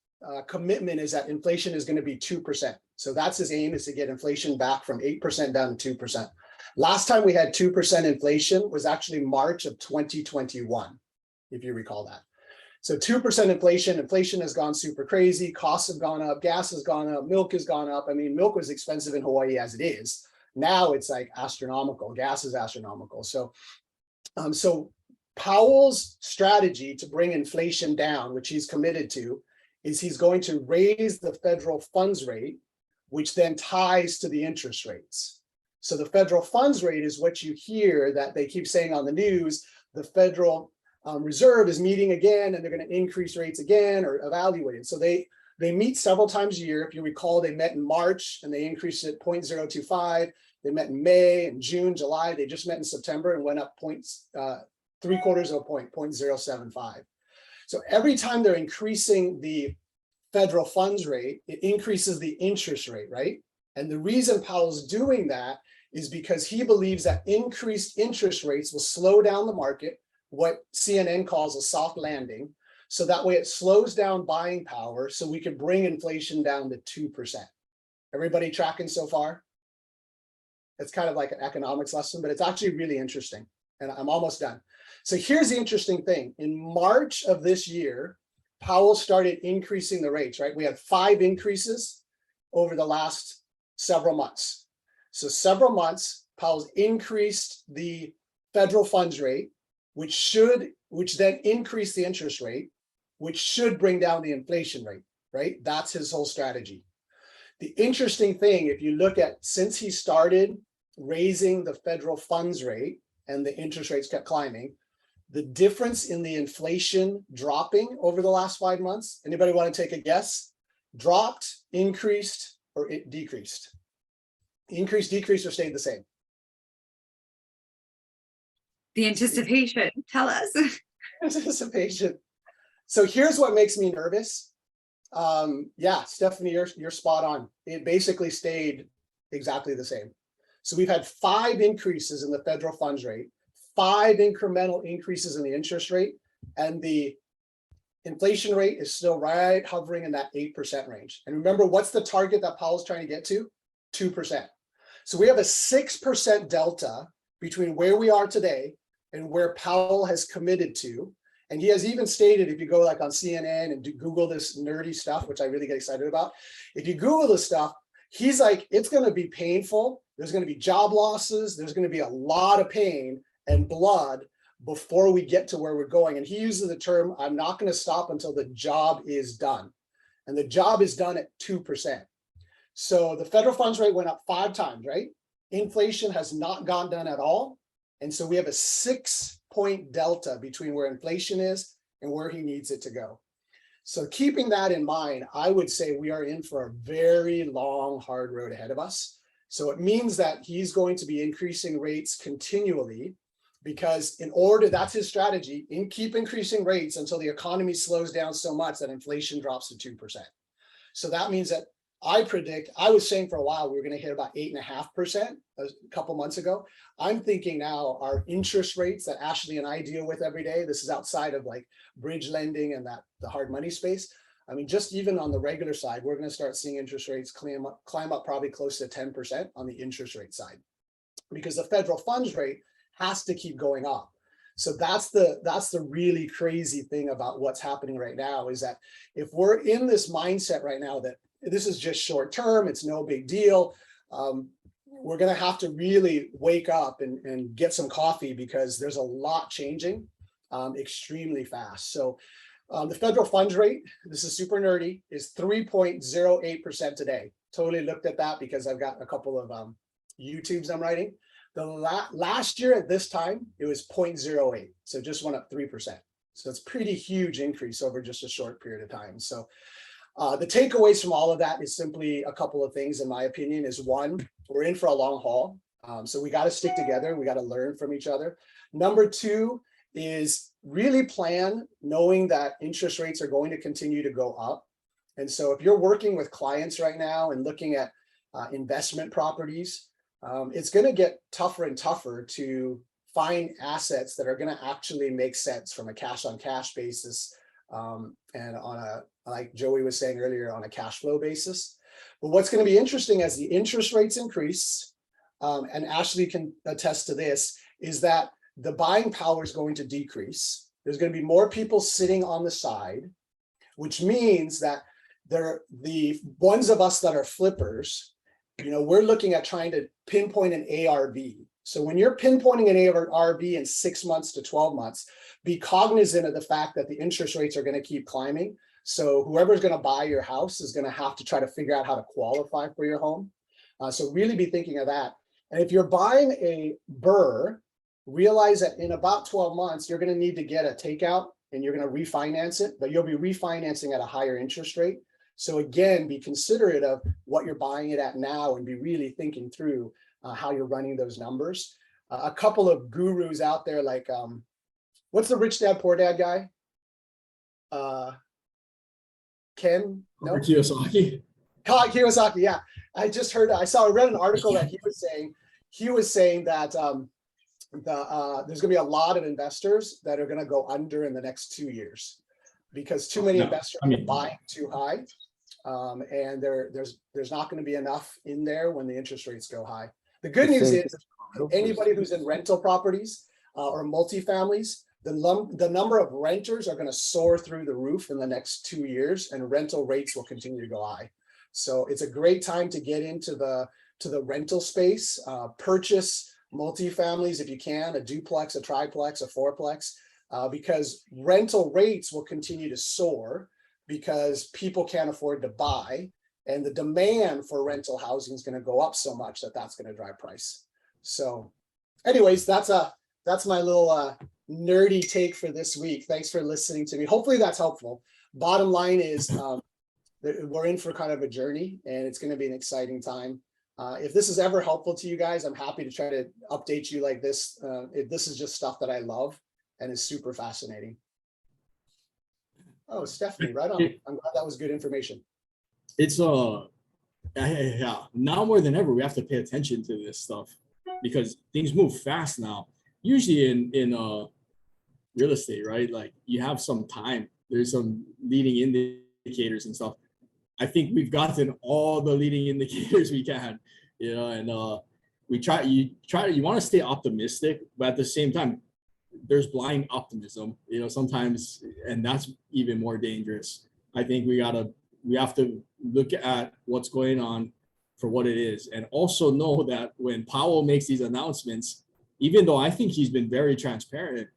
commitment is that inflation is going to be 2%. So that's his aim, is to get inflation back from 8% down to 2%. Last time we had 2% inflation was actually March of 2021, if you recall that. So 2% inflation has gone super crazy. Costs have gone up, gas has gone up, milk has gone up. I mean, milk was expensive in Hawaii as it is. Now it's like astronomical. Gas is astronomical. So Powell's strategy to bring inflation down, which he's committed to, is he's going to raise the federal funds rate, which then ties to the interest rates. So the federal funds rate is what you hear that they keep saying on the news. The Federal Reserve is meeting again, and they're going to increase rates again or evaluate it. So they meet several times a year. If you recall, they met in March and they increased it 0.025. They met in May and June, July. They just met in September and went up 0.75 point, 0.075. So every time they're increasing the federal funds rate, it increases the interest rate, right? And the reason Powell's doing that is because he believes that increased interest rates will slow down the market, what CNN calls a soft landing. So that way it slows down buying power so we can bring inflation down to 2%. Everybody tracking so far? It's kind of like an economics lesson, but it's actually really interesting. And I'm almost done. So here's the interesting thing. In March of this year, Powell started increasing the rates, right? We had 5 increases over the last several months. So several months, Powell's increased the federal funds rate, which then increase the interest rate, which should bring down the inflation rate, right? That's his whole strategy. The interesting thing, if you look at since he started raising the federal funds rate and the interest rates kept climbing, the difference in the inflation dropping over the last 5 months, anybody want to take a guess? Dropped, increased, or it decreased? Increased, decreased, or stayed the same? The anticipation, tell us. Anticipation. So here's what makes me nervous. Yeah, Stephanie, you're spot on. It basically stayed exactly the same. So we've had 5 increases in the federal funds rate, 5 incremental increases in the interest rate, and the inflation rate is still right hovering in that 8% range. And remember, what's the target that Powell's trying to get to? 2%. So we have a 6% delta between where we are today and where Powell has committed to. And he has even stated, if you go like on CNN and Google this nerdy stuff, which I really get excited about, if you Google this stuff, he's like, it's going to be painful. There's going to be job losses. There's going to be a lot of pain and blood before we get to where we're going. And he uses the term, I'm not going to stop until the job is done. And the job is done at 2%. So the federal funds rate went up 5 times, right? Inflation has not gone down at all. And so we have a 6-point delta between where inflation is and where he needs it to go. So keeping that in mind, I would say we are in for a very long, hard road ahead of us. So it means that he's going to be increasing rates continually, because in order, that's his strategy, keep increasing rates until the economy slows down so much that inflation drops to 2%. So that means that I predict, I was saying for a while, we were going to hit about 8.5% a couple months ago. I'm thinking now our interest rates that Ashley and I deal with every day, this is outside of like bridge lending and the hard money space. I mean, just even on the regular side, we're going to start seeing interest rates climb up probably close to 10% on the interest rate side, because the federal funds rate has to keep going up. So that's the really crazy thing about what's happening right now, is that if we're in this mindset right now that this is just short term, it's no big deal, we're going to have to really wake up and get some coffee, because there's a lot changing extremely fast. So the federal funds rate, this is super nerdy, is 3.08% today. Totally looked at that because I've got a couple of YouTubes I'm writing. The last year at this time, it was 0.08. So just went up 3%. So it's pretty huge increase over just a short period of time. So the takeaways from all of that is simply a couple of things, in my opinion, is one, we're in for a long haul. So we got to stick together. We got to learn from each other. Number 2 is really plan knowing that interest rates are going to continue to go up. And so if you're working with clients right now and looking at investment properties, it's going to get tougher and tougher to find assets that are going to actually make sense from a cash on cash basis, and on a, like Joey was saying earlier, on a cash flow basis. But what's going to be interesting as the interest rates increase, and Ashley can attest to this, is that the buying power is going to decrease. There's going to be more people sitting on the side, which means that the ones of us that are flippers, you know, we're looking at trying to pinpoint an ARV. So when you're pinpointing an ARV in 6 months to 12 months, be cognizant of the fact that the interest rates are going to keep climbing. So whoever's going to buy your house is going to have to try to figure out how to qualify for your home. So really be thinking of that. And if you're buying a BRRRR, realize that in about 12 months, you're going to need to get a takeout and you're going to refinance it, but you'll be refinancing at a higher interest rate. So again, be considerate of what you're buying it at now and be really thinking through how you're running those numbers. A couple of gurus out there, like, what's the Rich Dad Poor Dad guy? Ken? No? Kiyosaki. Kiyosaki, yeah. I read an article that he was saying that there's going to be a lot of investors that are going to go under in the next 2 years, because too many investors are buying too high, and there's not going to be enough in there when the interest rates go high. The good news is anybody who's in rental properties or multifamilies, the number of renters are going to soar through the roof in the next 2 years, and rental rates will continue to go high. So it's a great time to get into the rental space, purchase multifamilies if you can, a duplex, a triplex, a fourplex, because rental rates will continue to soar because people can't afford to buy, and the demand for rental housing is going to go up so much that that's going to drive price. So anyways, that's my little nerdy take for this week. Thanks for listening to me. Hopefully that's helpful. Bottom line is that we're in for kind of a journey, and it's going to be an exciting time. If this is ever helpful to you guys, I'm happy to try to update you like this. If this is just stuff that I love and is super fascinating. Oh, Stephanie, right on. I'm glad that was good information. It's yeah, now more than ever we have to pay attention to this stuff because things move fast now. Usually in real estate, right? Like you have some time. There's some leading indicators and stuff. I think we've gotten all the leading indicators we can, you know, and you want to stay optimistic, but at the same time, there's blind optimism, you know, sometimes, and that's even more dangerous. I think we have to look at what's going on for what it is, and also know that when Powell makes these announcements, even though I think he's been very transparent,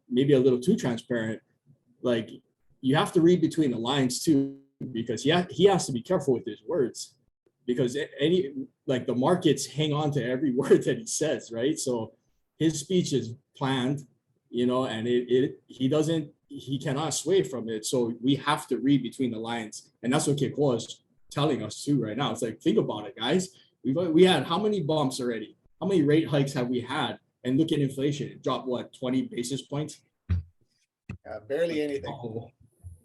maybe a little too transparent, like you have to read between the lines too, because he has to be careful with his words, because the markets hang on to every word that he says, right? So his speech is planned, you know, and he cannot sway from it. So we have to read between the lines, and that's what Kekoa is telling us too right now. It's like, think about it, guys. We had how many bumps already? How many rate hikes have we had? And look at inflation. It dropped what, 20 basis points? Barely anything.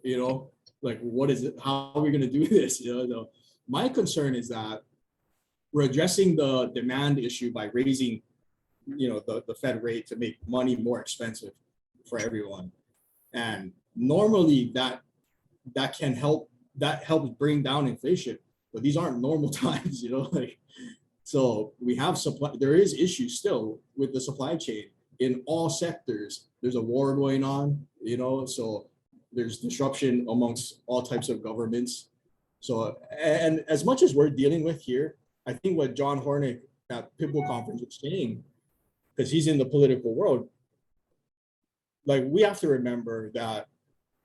You know, like what is it? How are we going to do this? You know, my concern is that we're addressing the demand issue by raising, you know, the Fed rate to make money more expensive for everyone. And normally that helps bring down inflation, but these aren't normal times, you know, like, so we have there is issues still with the supply chain in all sectors. There's a war going on, you know, so there's disruption amongst all types of governments. So, and as much as we're dealing with here, I think what John Hornick at Pitbull Conference was saying, because he's in the political world, like we have to remember that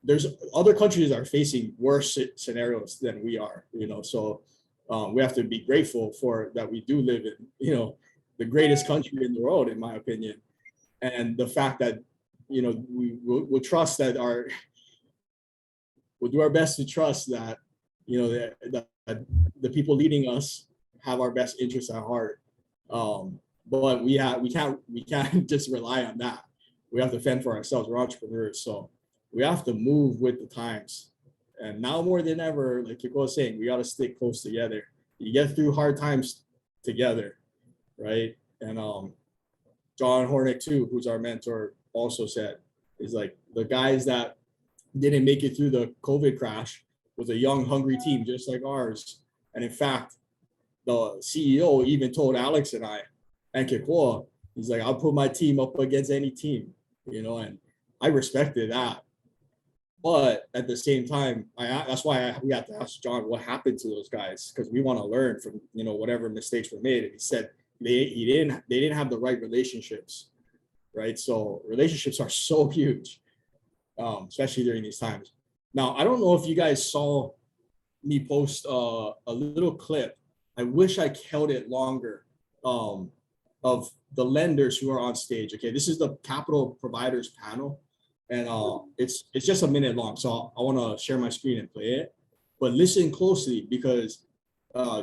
there's other countries that are facing worse scenarios than we are, you know, so we have to be grateful for that we do live in, you know, the greatest country in the world, in my opinion. And the fact that, you know, we'll trust that we'll do our best to trust that, you know, that the people leading us have our best interests at heart. But we can't just rely on that. We have to fend for ourselves. We're entrepreneurs, so we have to move with the times. And now more than ever, like Kekoa was saying, we got to stick close together. You get through hard times together, right? And John Hornick too, who's our mentor, also said, is like the guys that didn't make it through the COVID crash was a young, hungry team just like ours. And in fact, the CEO even told Alex and I and Kekoa, he's like, I'll put my team up against any team, you know, and I respected that. But at the same time, that's why we have to ask John what happened to those guys, because we want to learn from, you know, whatever mistakes were made. And he said they didn't have the right relationships, right? So relationships are so huge, especially during these times. Now, I don't know if you guys saw me post a little clip. I wish I held it longer, of the lenders who are on stage. Okay, this is the capital providers panel. And it's just a minute long, so I want to share my screen and play it. But listen closely, because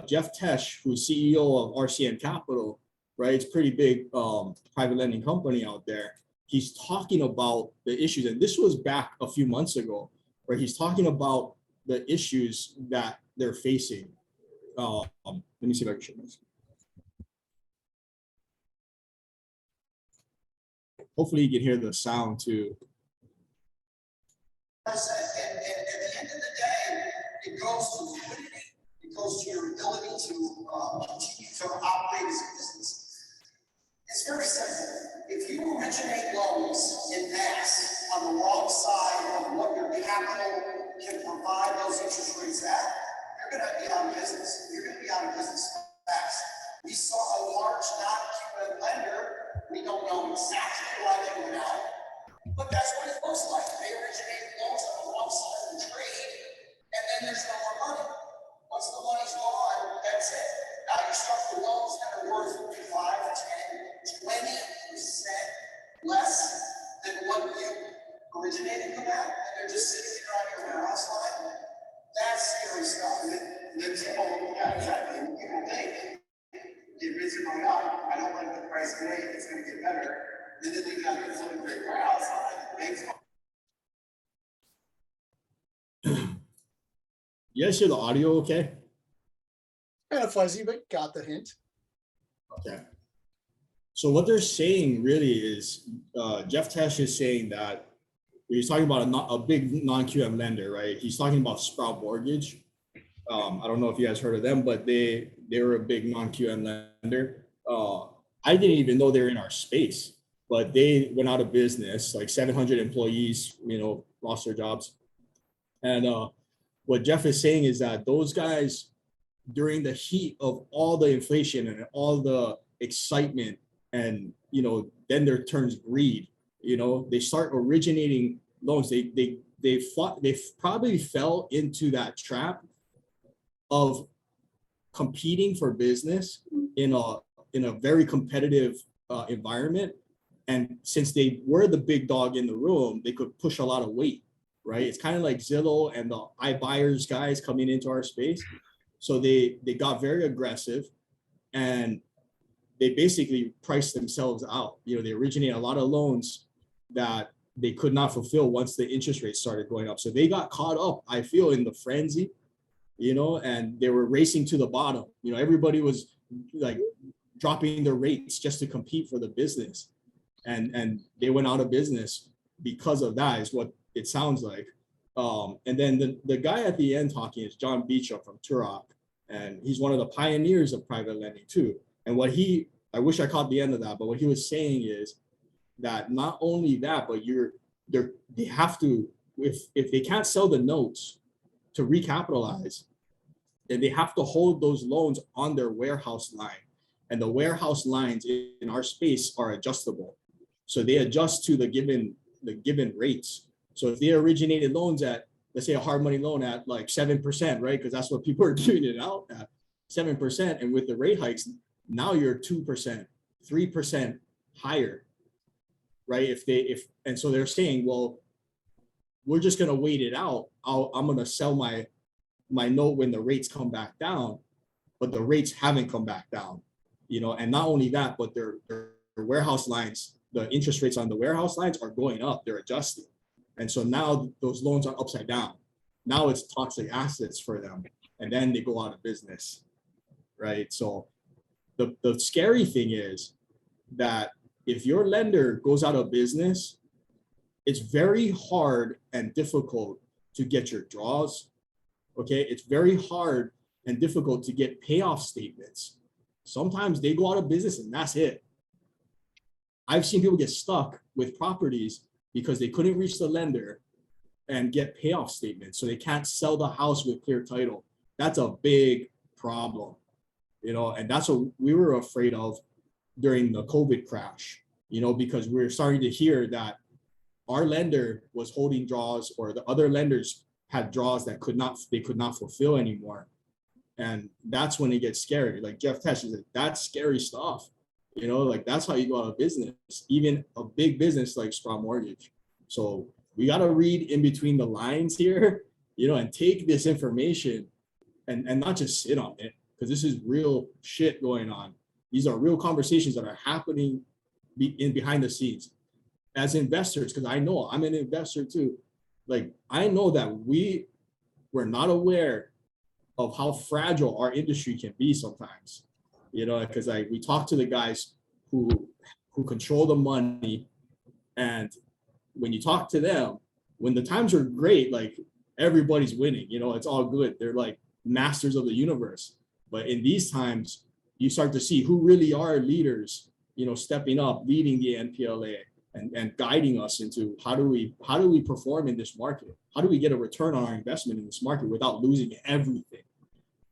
Jeff Tesh, who's CEO of RCM Capital, right? It's a pretty big private lending company out there. He's talking about the issues, and this was back a few months ago, where he's talking about the issues that they're facing. Let me see if I can show this. Hopefully you can hear the sound too. At the end of the day, it goes to liquidity, it goes to your ability to continue to operate as a business. It's very simple. If you originate loans in mass on the wrong side of what your capital can provide those interest rates at, you're going to be out of business. You're going to be out of business fast. We saw a large non-QM lender. We don't know exactly why they went out, but that's what it looks like. They originate loans on the wrong side of the trade, and then there's no more money. Once the money's gone, that's it. Now you're stuck with loans that are worth 5, 10, 20% less than what you originated them at, and they're just sitting there on your warehouse line. That's scary stuff. And then people, yeah, exactly. People think the rates are going up. I don't like the price today. It's going to get better. And then they got your floating rate warehouse line. Banks. You guys hear the audio okay? Kind of fuzzy, but got the hint. Okay. So what they're saying really is, Jeff Tesh is saying that he's talking about a big non-QM lender, right? He's talking about Sprout Mortgage. I don't know if you guys heard of them, but they were a big non-QM lender. I didn't even know they were in our space, but they went out of business, like 700 employees, lost their jobs. And what Jeff is saying is that those guys, during the heat of all the inflation and all the excitement, and then there turns greed. They start originating loans. They probably fell into that trap of competing for business in a very competitive environment. And since they were the big dog in the room, they could push a lot of weight, right? It's kind of like Zillow and the iBuyers guys coming into our space. So they got very aggressive, and they basically priced themselves out. They originated a lot of loans that they could not fulfill once the interest rates started going up. So they got caught up, I feel, in the frenzy, and they were racing to the bottom. Everybody was like dropping their rates just to compete for the business. And they went out of business because of that, is what it sounds like. And then the guy at the end talking is John Beecham from Turok, and he's one of the pioneers of private lending too. And I wish I caught the end of that, but what he was saying is that not only that, but they have to, if they can't sell the notes to recapitalize, then they have to hold those loans on their warehouse line. And the warehouse lines in our space are adjustable. So they adjust to the given rates. So if they originated loans at, let's say, a hard money loan at like 7%, right? Because that's what people are giving it out at, 7%. And with the rate hikes, now you're 2%, 3% higher, right? And so they're saying, well, we're just gonna wait it out. I'm gonna sell my note when the rates come back down, but the rates haven't come back down, and not only that, but their warehouse lines, the interest rates on the warehouse lines are going up, they're adjusting. And so now those loans are upside down. Now it's toxic assets for them, and then they go out of business, right? So the scary thing is that if your lender goes out of business, it's very hard and difficult to get your draws. Okay, it's very hard and difficult to get payoff statements. Sometimes they go out of business and that's it. I've seen people get stuck with properties because they couldn't reach the lender and get payoff statements, so they can't sell the house with clear title. That's a big problem, and that's what we were afraid of during the COVID crash, because we're starting to hear that our lender was holding draws, or the other lenders had draws that they could not fulfill anymore. And that's when it gets scary. Like Jeff Tesh is like, that's scary stuff. Like that's how you go out of business, even a big business like Sprout Mortgage. So we got to read in between the lines here, and take this information and not just sit on it, because this is real shit going on. These are real conversations that are happening behind the scenes as investors, because I know I'm an investor too. Like, I know that we're not aware of how fragile our industry can be sometimes, because we talk to the guys who control the money, and when you talk to them, when the times are great, like everybody's winning, it's all good. They're like masters of the universe. But in these times, you start to see who really are leaders, stepping up, leading the NPLA and guiding us into how do we perform in this market? How do we get a return on our investment in this market without losing everything,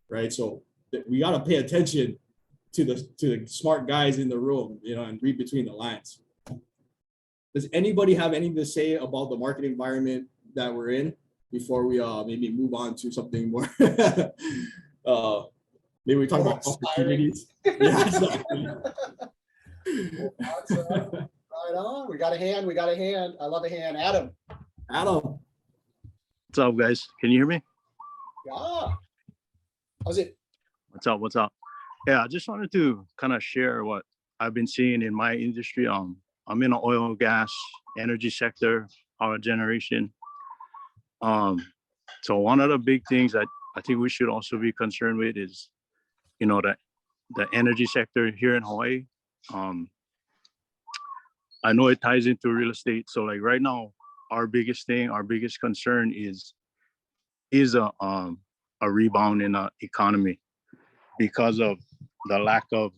right? So we got to pay attention to the smart guys in the room, and read between the lines. Does anybody have anything to say about the market environment that we're in before we maybe move on to something more? Maybe we talk about opportunities. Yeah, exactly. Right on. We got a hand. We got a hand. I love a hand. Adam. Adam, What's up, guys? Can you hear me? Yeah. How's it? What's up? What's up? Yeah, I just wanted to kind of share what I've been seeing in my industry. I'm in the oil and gas, energy sector, power generation. So one of the big things that I think we should also be concerned with is, you know, the energy sector here in Hawaii. I know it ties into real estate. So like right now, our biggest concern is a rebound in the economy because of the lack of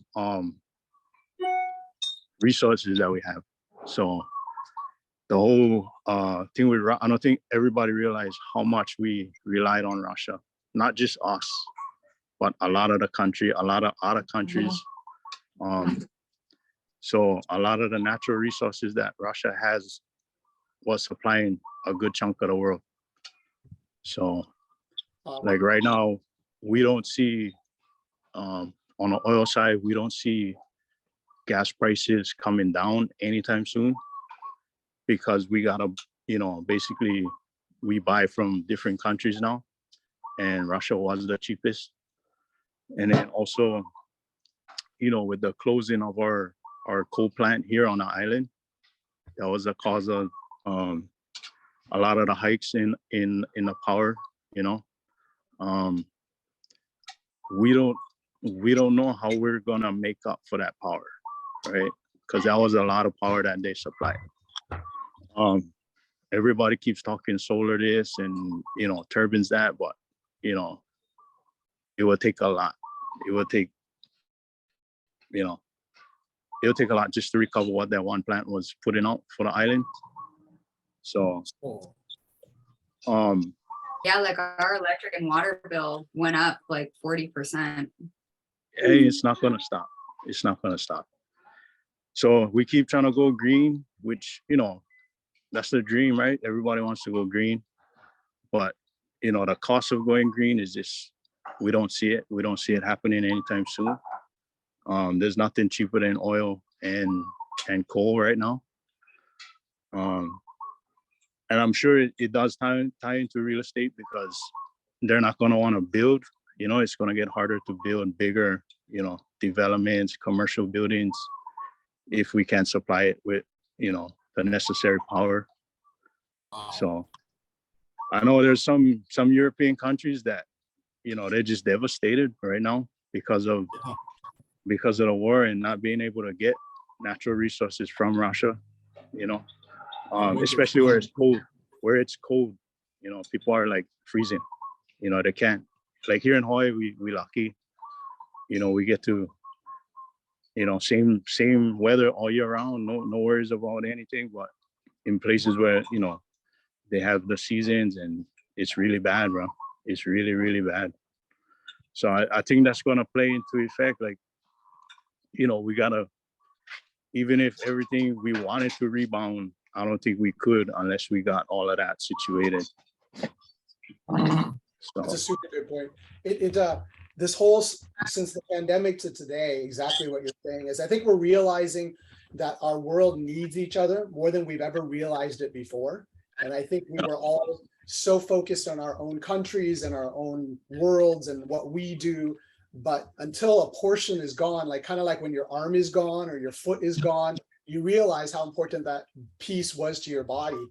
resources that we have. So the whole thing with I don't think everybody realized how much we relied on Russia, not just us, but a lot of the country, a lot of other countries. So a lot of the natural resources that Russia has was supplying a good chunk of the world. So like right now, we don't see, on the oil side, we don't see gas prices coming down anytime soon because we gotta, you know, basically we buy from different countries now and Russia was the cheapest. And then also, you know, with the closing of our coal plant here on the island, that was the cause of a lot of the hikes in the power, you know. We don't know how we're gonna make up for that power, right? Because that was a lot of power that they supplied. Everybody keeps talking solar this and, you know, turbines that, but, you know, it will take a lot. It will take, you know, it'll take a lot just to recover what that one plant was putting out for the island. So, Yeah, like our electric and water bill went up like 40%. hey, it's not gonna stop. It's not gonna stop. So we keep trying to go green, which, you know, that's the dream, right? Everybody wants to go green, but, you know, the cost of going green is just, we don't see it. We don't see it happening anytime soon. There's nothing cheaper than oil and coal right now. And I'm sure it does tie into real estate because they're not going to want to build, you know, it's going to get harder to build bigger, you know, developments, commercial buildings, if we can't supply it with, you know, the necessary power. So I know there's some European countries that, you know, they're just devastated right now because of the war and not being able to get natural resources from Russia, you know. Especially where it's cold, you know, people are like freezing, you know, they can't, like here in Hawaii, we lucky, you know, we get to, you know, same weather all year round, no worries about anything, but in places where, you know, they have the seasons and it's really bad, bro. It's really, really bad. So I think that's going to play into effect. Like, you know, we gotta, even if everything we wanted to rebound, I don't think we could unless we got all of that situated. That's a super good point. This whole, since the pandemic to today, exactly what you're saying is I think we're realizing that our world needs each other more than we've ever realized it before. And I think we were all so focused on our own countries and our own worlds and what we do. But until a portion is gone, like kind of like when your arm is gone or your foot is gone, you realize how important that piece was to your body.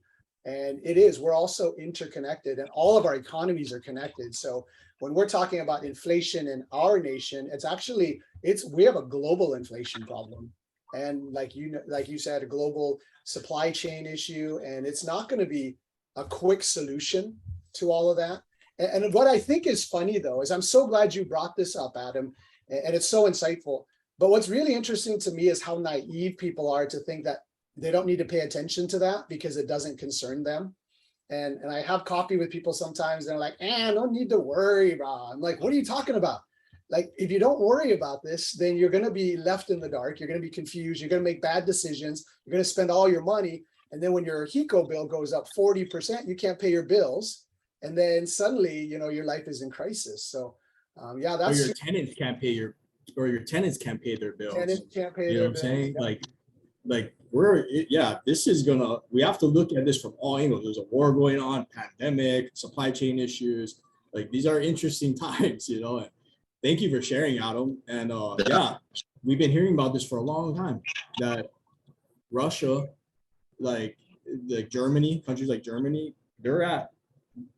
And it is, we're also interconnected and all of our economies are connected. So when we're talking about inflation in our nation, it's actually, we have a global inflation problem. And like you said, a global supply chain issue, and it's not going to be a quick solution to all of that. And what I think is funny though, is I'm so glad you brought this up, Adam, and it's so insightful. But what's really interesting to me is how naive people are to think that they don't need to pay attention to that because it doesn't concern them. And I have coffee with people sometimes, they're like, no need to worry, bro. I'm like, what are you talking about? Like, if you don't worry about this, then you're going to be left in the dark. You're going to be confused. You're going to make bad decisions. You're going to spend all your money. And then when your HECO bill goes up 40%, you can't pay your bills. And then suddenly, you know, your life is in crisis. So yeah, that's or your tenants can't pay their bills. Tenants can't pay You know their what I'm saying? bills. Like yeah, this is we have to look at this from all angles. There's a war going on, pandemic, supply chain issues. Like these are interesting times, you know. And thank you for sharing, Adam. And yeah, we've been hearing about this for a long time, that Russia, like Germany, countries like Germany, they're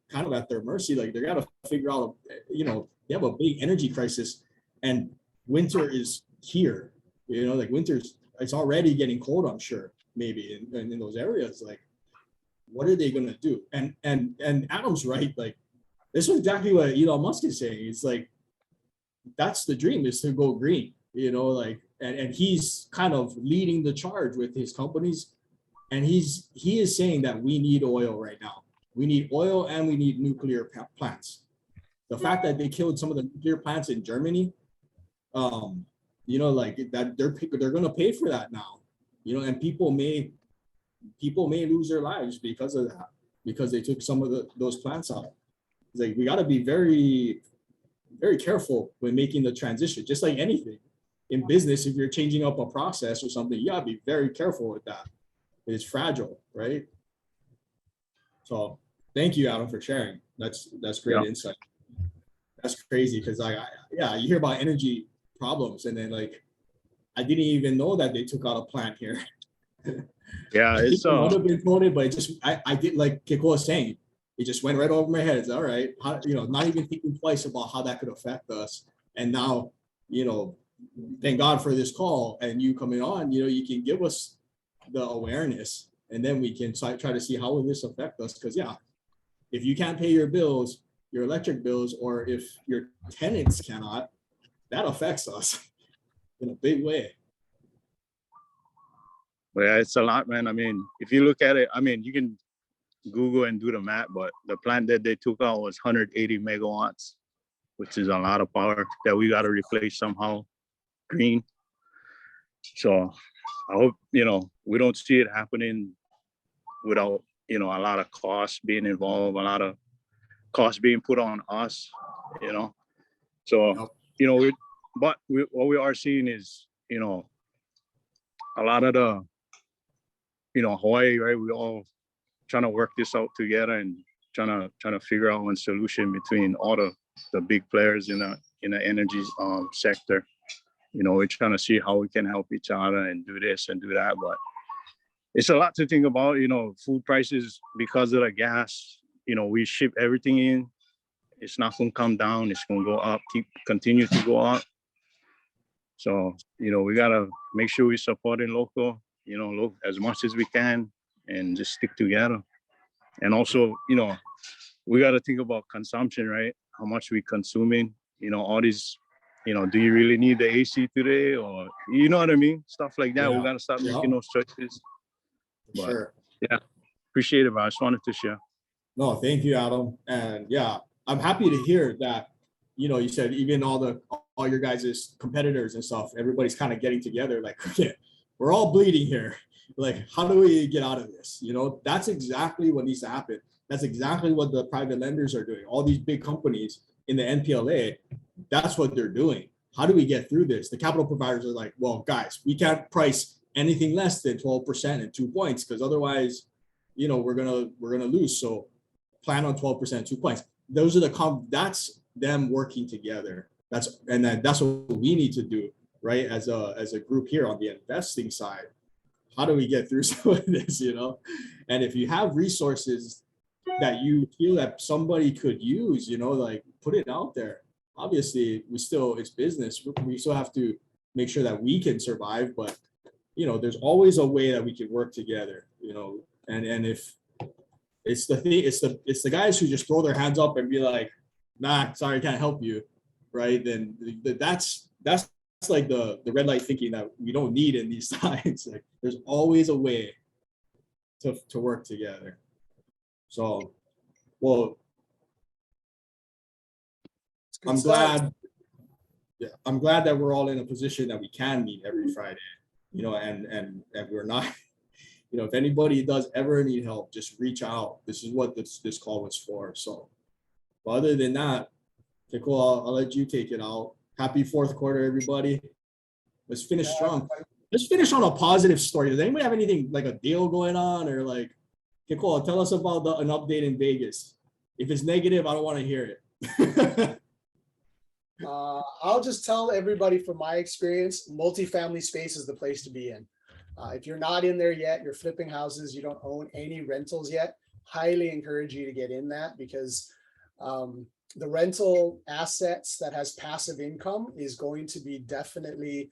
kind of at their mercy. Like they got to figure out, you know, they have a big energy crisis, and winter is here. You know, like it's already getting cold, I'm sure, maybe in those areas. Like, what are they gonna do? And Adam's right. Like, this is exactly what Elon Musk is saying. It's like that's the dream, is to go green. You know, like, and he's kind of leading the charge with his companies, and he is saying that we need oil right now. We need oil and we need nuclear plants. The fact that they killed some of the nuclear plants in Germany, you know, like that they're going to pay for that now, you know, and people may lose their lives because of that, because they took some of those plants out. It's like, we got to be very, very careful when making the transition, just like anything in business. If you're changing up a process or something, you got to be very careful with that. It's fragile, right? So thank you, Adam, for sharing. That's great insight. That's crazy, because yeah, you hear about energy problems, and then like I didn't even know that they took out a plant here. Yeah, it's would have been told it, but it just I did, like Kiko was saying, it just went right over my head. It's all right, how, you know, not even thinking twice about how that could affect us. And now, you know, thank God for this call and you coming on. You know, you can give us the awareness, and then we can try to see how will this affect us. Because yeah, if you can't pay your bills, your electric bills, or if your tenants cannot, that affects us in a big way. Well, yeah, it's a lot, man. I mean, if you look at it, I mean, you can Google and do the math, but the plant that they took out was 180 megawatts, which is a lot of power that we got to replace somehow green. So I hope, you know, we don't see it happening without, you know, a lot of costs being involved, a lot of costs being put on us, you know. So, you know, what we are seeing is, you know, a lot of the, you know, Hawaii, right? We all trying to work this out together and trying to figure out one solution between all the big players in the energy sector. You know, we're trying to see how we can help each other and do this and do that, but it's a lot to think about. You know, food prices, because of the gas, you know, we ship everything in. It's not going to come down. It's going to go up, continue to go up. So, you know, we got to make sure we supporting local, you know, as much as we can, and just stick together. And also, you know, we got to think about consumption, right? How much we consuming, you know, all these, you know, do you really need the AC today? Or, you know what I mean? Stuff like that. Yeah. We got to start making those choices. But, Sure. yeah, appreciate it, but I just wanted to share. No, thank you, Adam. And yeah, I'm happy to hear that, you know, you said even all your guys' competitors and stuff, everybody's kind of getting together, like, okay, we're all bleeding here. Like, how do we get out of this? You know, that's exactly what needs to happen. That's exactly what the private lenders are doing. All these big companies in the NPLA, that's what they're doing. How do we get through this? The capital providers are like, well, guys, we can't price anything less than 12% and 2 points, because otherwise, you know, we're gonna lose. So plan on 12%, 2 points. Those are that's them working together. That's what we need to do, right? As a group here on the investing side. How do we get through some of this, you know? And if you have resources that you feel that somebody could use, you know, like put it out there. Obviously, it's business. We still have to make sure that we can survive, but you know, there's always a way that we can work together, you know. And if it's the guys who just throw their hands up and be like, nah, sorry, I can't help you, right? Then that's like the red light thinking that we don't need in these times. Like, there's always a way to work together. So, well, I'm glad that we're all in a position that we can meet every Friday, you know, and we're not, you know, if anybody does ever need help, just reach out. This is what this call was for. So, but other than that, okay, cool. I'll let you take it out. Happy fourth quarter, everybody. Let's finish strong. let's finish on a positive story. Does anybody have anything like a deal going on or like, okay, cool. Tell us about an update in Vegas. If it's negative, I don't want to hear it. I'll just tell everybody from my experience, multifamily space is the place to be in. If you're not in there yet, you're flipping houses, you don't own any rentals yet, highly encourage you to get in that because the rental assets that has passive income is going to be definitely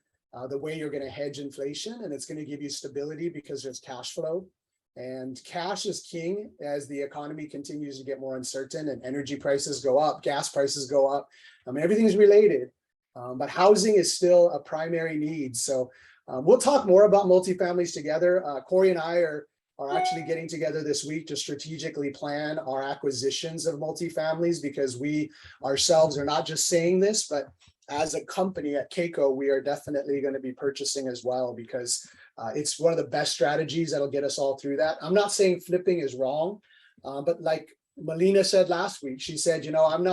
the way you're going to hedge inflation, and it's going to give you stability because there's cash flow. And cash is king as the economy continues to get more uncertain and energy prices go up, gas prices go up. I mean, everything's related, but housing is still a primary need. So we'll talk more about multifamilies together. Corey and I are actually getting together this week to strategically plan our acquisitions of multifamilies because we ourselves are not just saying this, but as a company at Keiko, we are definitely going to be purchasing as well because it's one of the best strategies that'll get us all through that. I'm not saying flipping is wrong, but like Melina said last week, she said, you know, I'm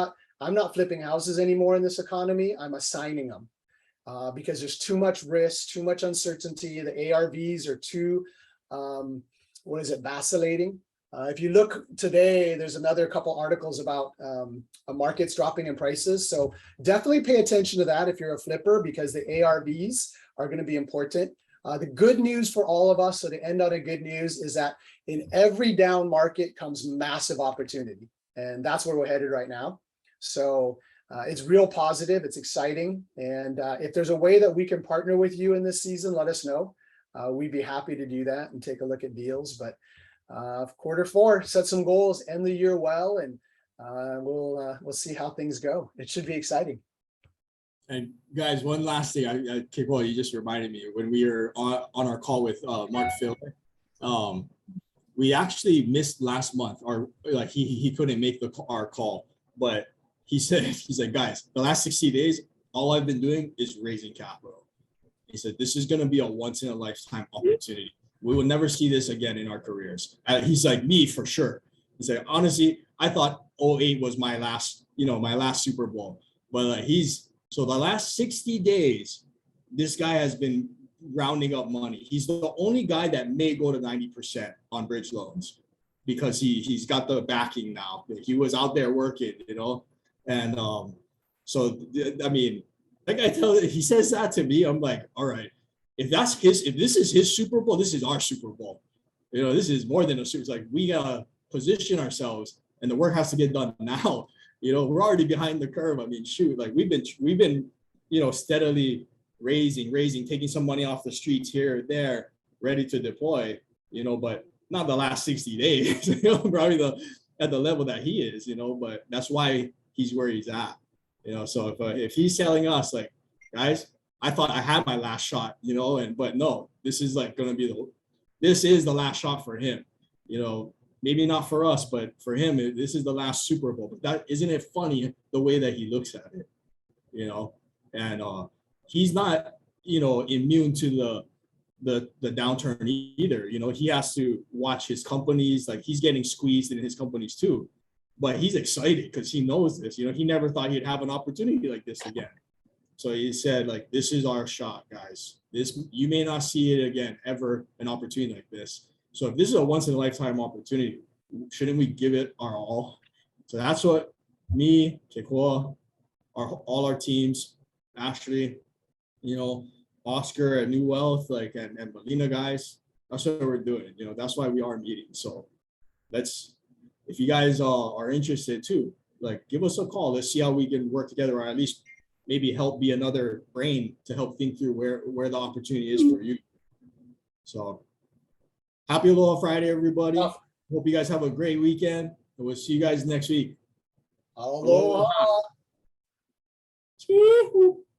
not flipping houses anymore in this economy. I'm assigning them because there's too much risk, too much uncertainty. The ARVs are too, vacillating. If you look today, there's another couple articles about markets dropping in prices. So definitely pay attention to that if you're a flipper because the ARVs are going to be important. The good news for all of us, so to end on a good news, is that in every down market comes massive opportunity. And that's where we're headed right now. So it's real positive. It's exciting. And if there's a way that we can partner with you in this season, let us know. We'd be happy to do that and take a look at deals. But Q4, set some goals, end the year well, and we'll see how things go. It should be exciting. And guys, one last thing, Kiko, you just reminded me when we were on our call with Mark Filler, we actually missed last month, or like he couldn't make our call, but he's like, guys, the last 60 days, all I've been doing is raising capital. He said, this is going to be a once in a lifetime opportunity. We will never see this again in our careers. He's like, me for sure. He's like, honestly, I thought 08 was my last Super Bowl, but so the last 60 days, this guy has been rounding up money. He's the only guy that may go to 90% on bridge loans because he's got the backing now. He was out there working, and so I mean, like he says that to me, I'm like, all right, if this is his Super Bowl, this is our Super Bowl. This is more than a Super. It's like we gotta position ourselves, and the work has to get done now. We're already behind the curve. I mean, shoot, like we've been, steadily raising, taking some money off the streets here or there, ready to deploy, but not the last 60 days, probably at the level that he is, but that's why he's where he's at, so if he's telling us like, guys, I thought I had my last shot, but no, this is like going to be this is the last shot for him, maybe not for us, but for him, this is the last Super Bowl. But isn't it funny the way that he looks at it, and he's not, immune to the downturn either. He has to watch his companies, like he's getting squeezed in his companies too, but he's excited because he knows this, he never thought he'd have an opportunity like this again. So he said, like, this is our shot, guys. You may not see it again, ever, an opportunity like this. So if this is a once in a lifetime opportunity, shouldn't we give it our all? So that's what me, Kekua, all our teams, Ashley, Oscar at New Wealth, like, and Melina guys, that's what we're doing. That's why we are meeting. So if you guys are interested too, like, give us a call. Let's see how we can work together, or at least maybe help be another brain to help think through where the opportunity is for you. So happy Aloha Friday, everybody. Hope you guys have a great weekend, and we'll see you guys next week. Aloha.